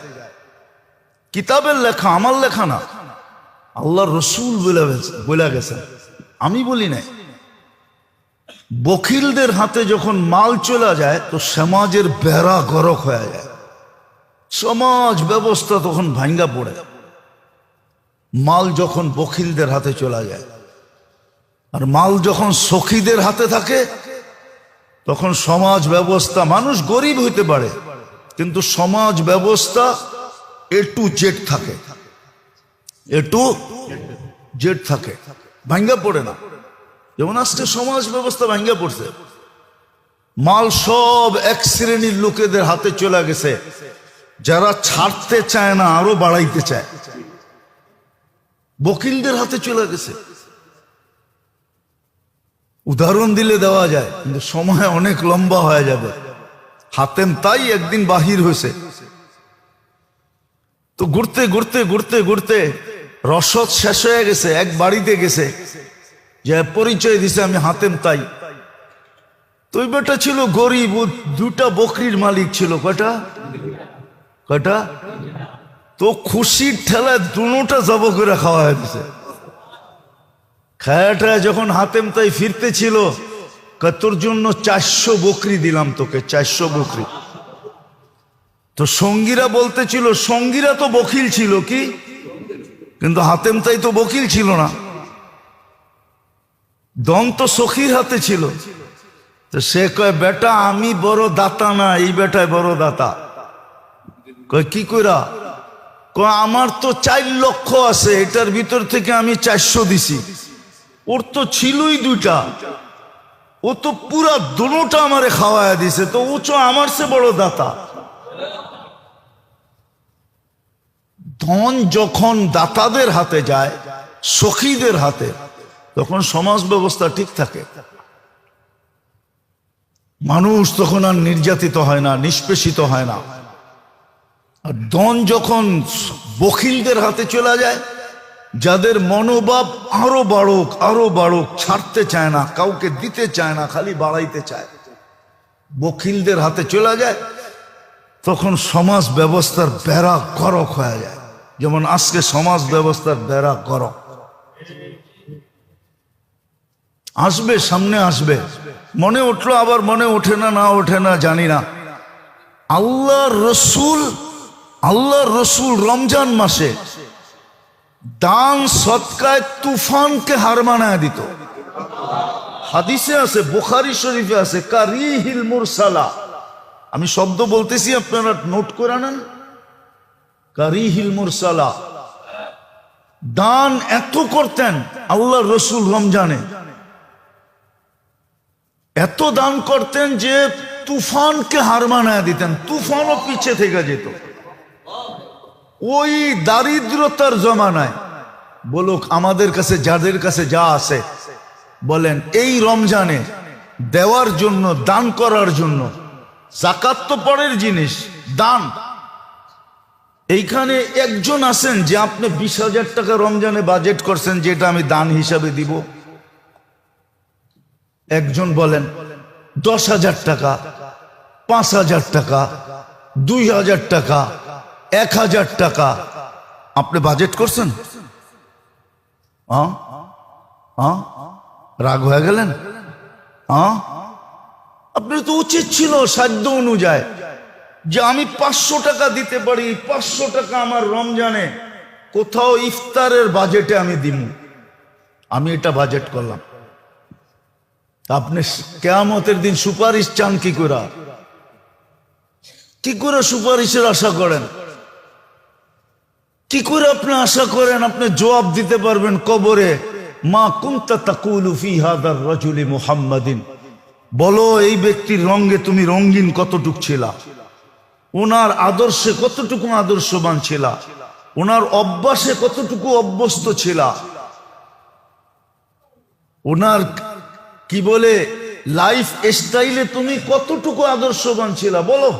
কিতাবের লেখা, আমার লেখা না, আল্লাহ রসুল বলে গেছেন, আমি বলি নাই। বখিলদের হাতে যখন মাল চলে যায় তো সমাজের বেড়া গরক হয়ে যায়, সমাজ ব্যবস্থা তখন ভাঙ্গা পড়ে। মাল যখন বখিলদের হাতে চলে যায়, আর মাল যখন সখীদের হাতে থাকে তখন সমাজ ব্যবস্থা, মানুষ গরিব হইতে পারে কিন্তু সমাজ ব্যবস্থা A to Z থাকে, A to Z থাকে, ভাঙ্গা পড়ে না। যেমন আজকে সমাজ ব্যবস্থা ভাঙ্গা পড়ছে, মাল সব এক শ্রেণীর লোকেদের হাতে চলে গেছে, যারা ছাড়তে চায় না আরো বাড়াইতে চায়, বকিলদের হাতে চলে গেছে। উদাহরণ দিলে দেওয়া যায় কিন্তু সময় অনেক লম্বা হয়ে যাবে। হাতেম তাই একদিন বাহির হয়েছে, তো ঘুরতে ঘুরতে ঘুরতে ঘুরতে রসদ শেষ হয়ে গেছে, এক বাড়িতে গেছে, যে পরিচয় দিছে আমি হাতেম তাই। তো ওই বেটা ছিল গরিব, দুটা বকরির মালিক ছিল। কয়টা? তো খুশির ঠেলায় দুটা জব করে খাওয়া হয়েছে। খায়াটা যখন হাতেম তাই ফিরতে ছিল, তোর জন্য 400 বকরি দিলাম তোকে, 400 বকরি। তো সঙ্গীরা বলতেছিল, সঙ্গীরা তো বকিল ছিল কি, কিন্তু হাতেম তাই তো বকিল ছিল না। ধন তো সখীর হাতে ছিল। তো সে কয়, বেটা আমি বড় দাতা না, এই বেটায় বড় দাতা। কয় কি কইরা? কয় আমার তো 4 লক্ষ আছে, এটার ভিতর থেকে আমি 400 দিছি। ওর তো ছিলই 2টা, ও তো পুরা দুটোটা আমারে খাওয়ায়া দিছে, তো ও তো আমার চেয়ে বড় দাতা। ধন যখন দাতাদের হাতে যায়, সখীদের হাতে, তখন সমাজ ব্যবস্থা ঠিক থাকে। মানুষ তখন আর নির্যাতিত হয় না, নিষ্পেষিত হয় না। আর ধন যখন বখিলদের হাতে চলে যায়, যাদের মনোভাব আরো বাড়ুক, ছাড়তে চায় না, কাউকে দিতে চায় না, খালি বাড়াইতে চায়, বখিলদের হাতে চলে যায়, তখন সমাজ ব্যবস্থার বেড়া গরক হয়ে যায়। যেমন আজকে সমাজ ব্যবস্থার বেড়া গরক আসবে, সামনে আসবে, মনে উঠলো আবার মনে ওঠে না, না ওঠে না জানি না। আল্লাহর রসুল রমজান মাসে দান সদকায় তুফানকে হার মানায় দিত। হাদিসে আছে, বুখারী শরীফে আছে, কারিহিল মুরসালা। আমি শব্দ বলতেছি, আপনারা নোট করে নেন। কারিহিল মুরসালা, দান এত করতেন আল্লাহর রসুল রমজানে, এত দান করতেন যে তুফানকে হার মানায় দিতেন, তুফানও পিছে থেকে যেত। ওই দারিদ্রতার জমানায় বলুক, আমাদের কাছে যাদের কাছে যা আছে, বলেন এই রমজানে দেওয়ার জন্য, দান করার জন্য, যাকাত তো পরের জিনিস, দান। এইখানে একজন আছেন যে আপনি 20,000 টাকা রমজানে বাজেট করছেন, যেটা আমি দান হিসাবে দিব? একজন বলেন 10,000 টাকা, 5,000 টাকা, 2,000 টাকা, 1,000 টাকা আপনি বাজেট করছেন? রাগ হয়ে গেলেন? আপনার তো উচিত ছিল সাধ্য অনুযায়ী যে আমি 500 টাকা দিতে পারি, 500 টাকা আমার রমজানে কোথাও ইফতারের বাজেটে আমি দিব, আমি এটা বাজেট করলাম। আপনি কিয়ামতের দিন সুপারিশ চান কি করে? কি করে সুপারিশের আশা করেন? কি করে আপনি আশা করেন আপনি জবাব দিতে পারবেন কবরে? মা কুনতা তাকুলু ফি হাদার রাজুলি মুহাম্মাদিন, বলো এই ব্যক্তির রঙে তুমি রঙিন কতটুক ছিলা, ওনার আদর্শে কতটুকু আদর্শবান ছিলা, ওনার অভ্যাসে কতটুকু অভ্যস্ত ছিলা, ওনার কি বলে লাইফ স্টাইলে তুমি কতটুকু আদর্শবান ছিলা, বলো।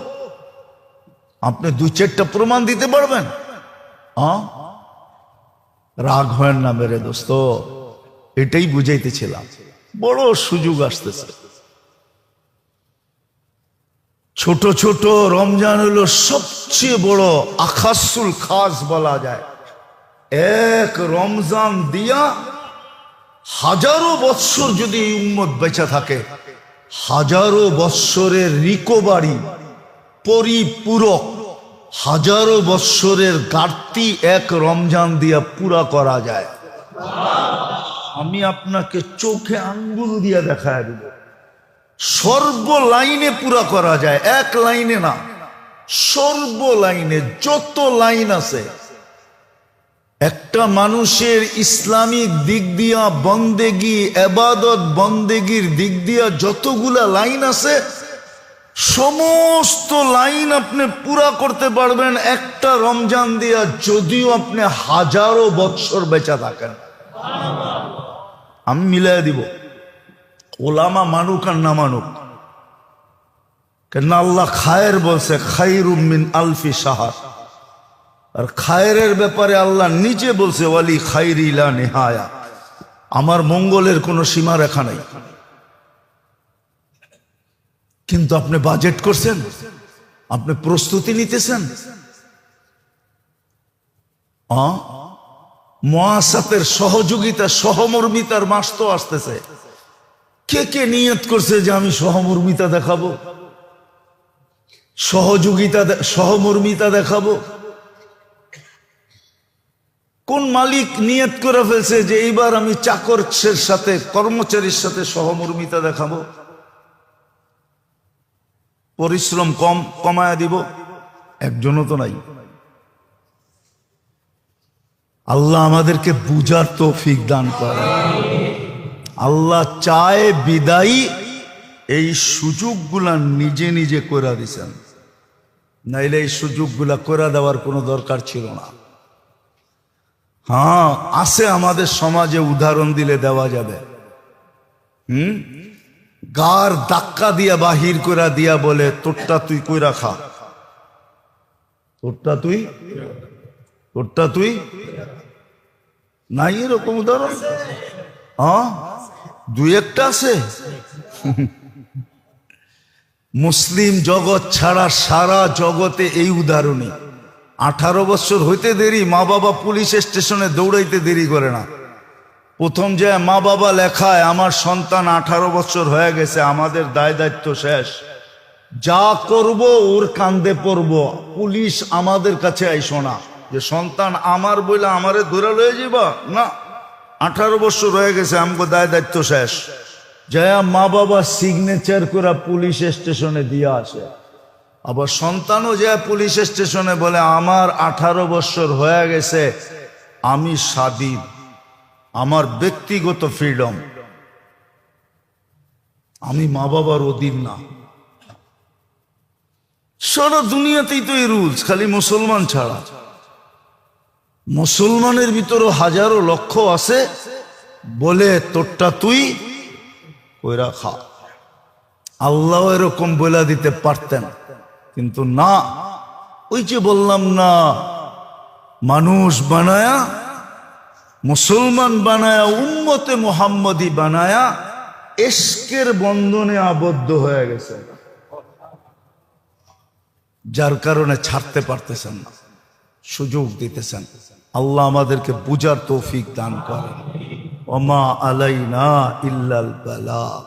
আপনি 2-4টা প্রমাণ দিতে পারবেন? রাগ হয় না মেরে দোস্ত, এটাই বুঝাইতেছিলাম। বড় সুযোগ আসতেছে। ছোট ছোট রমজান হলো সবচেয়ে বড় আখাসুল খাস বলা যায়। এক রমজান দিয়া হাজারো বৎসর যদি এই উম্মত বেঁচে থাকে, হাজারো বৎসরের রিকভারি, পরিপূরক, হাজারো বৎসরের ঘাটতি এক রমজান দিয়া পুরা করা যায়। আমি আপনাকে চোখে আঙ্গুল দিয়া দেখায় দেব, সর্ব লাইনে পুরা করা যায়, এক লাইনে না, সর্ব লাইনে যত লাইন আছে। একটা মানুষের ইসলামিক দিক দিয়া বন্দেগি, এবাদত বন্দেগির দিক দিয়া যতগুলা লাইন আছে, সমস্ত লাইন আপনি পুরা করতে পারবেন একটা রমজান দিয়া, যদিও আপনি হাজারো বৎসর বেঁচে থাকেন। আমি মিলাই দিব, ওলামা মানুক আর না মানুক। কেন আল্লাহ খায়ের বলছে, খায়রুম মিন আলফি শাহর। আর খায়ের ব্যাপারে আল্লাহ নিজে বলছে, ওয়ালি খায়রি লা নিহায়া, আমার মঙ্গলের কোনো সীমা রেখা নাই। কিন্তু আপনি বাজেট করছেন, আপনি প্রস্তুতি নিতেছেন। মুআসাসাতের সহযোগিতা, সহমর্মিতার মাস তো আসতেছে। কে কে নিয়ত করছে যে আমি সহমর্মিতা দেখাবো, সহযোগিতা, সহমর্মিতা দেখাবো? কোন মালিক নিয়ত করে ফেলছে যে এইবার আমি চাকরের সাথে কর্মচারীর সাথে সহমর্মিতা দেখাবো, পরিশ্রম কমায়া দিব? একজনও তো নাই। আল্লাহ আমাদেরকে বুঝার তৌফিক দান করে। আল্লাহ চায় বিদায়ী এই সুযোগগুলা নিজে নিজে করে দিছেন, নাইলে এই সুযোগগুলা করে দেওয়ার কোনো দরকার ছিল না। হ্যাঁ, আছে আমাদের সমাজে, উদাহরণ দিলে দেওয়া যাবে। গার ধাক্কা দিয়া বাহির করে দিয়া বলে তোরটা তুই কইরা খা, তোরটা তুই নাই, এরকম উদাহরণ হ্যাঁ দুই একটা আছে। মুসলিম জগৎ ছাড়া সারা জগতে এই উদাহরণই। 18 বছর হইতে দেরি, মা বাবা পুলিশ স্টেশনে দৌড়াইতে দেরি করে না। প্রথম যে মা বাবা লেখায় আমার সন্তান 18 বছর হয়ে গেছে, আমাদের দায় দায়িত্ব শেষ, যা করব ওর কান্দে পড়ব, পুলিশ আমাদের কাছে আইসো না যে সন্তান আমার বইলে আমারে ধরে লয়ে যাবা না। 18 বছর হয়ে গেছে, আমাকে দায় দায়িত্ব শেষ। যা মা বাবা সিগনেচার করে পুলিশ স্টেশনে দিয়ে আসে। আবার সন্তানও যায় পুলিশ স্টেশনে বলে আমার 18 বছর হয়ে গেছে, আমি স্বাধীন, আমার ব্যক্তিগত ফ্রিডম, আমি মা বাবার অধীন না। সারা দুনিয়াতেই তো এই রুলস, খালি মুসলমান ছাড়া। মুসলমানের ভিতরে হাজারো লক্ষ আছে বলে তোরটা তুই কইরা খা। আল্লাহ এরকম বলে দিতে পারতেন, কিন্তু না। ওই যে বললাম না, মানুষ বানায়া, মুসলমান বানায়া, উম্মতে মুহাম্মদী বানায়া ইশকের বন্ধনে আবদ্ধ হয়ে গেছে, যার কারণে ছাড়তে পারতেছেন না, সুযোগ দিতেছেন। আল্লাহ আমাদেরকে বুঝার তৌফিক দান করেন। ওমা আলাইনা ইল্লাল বালাগ।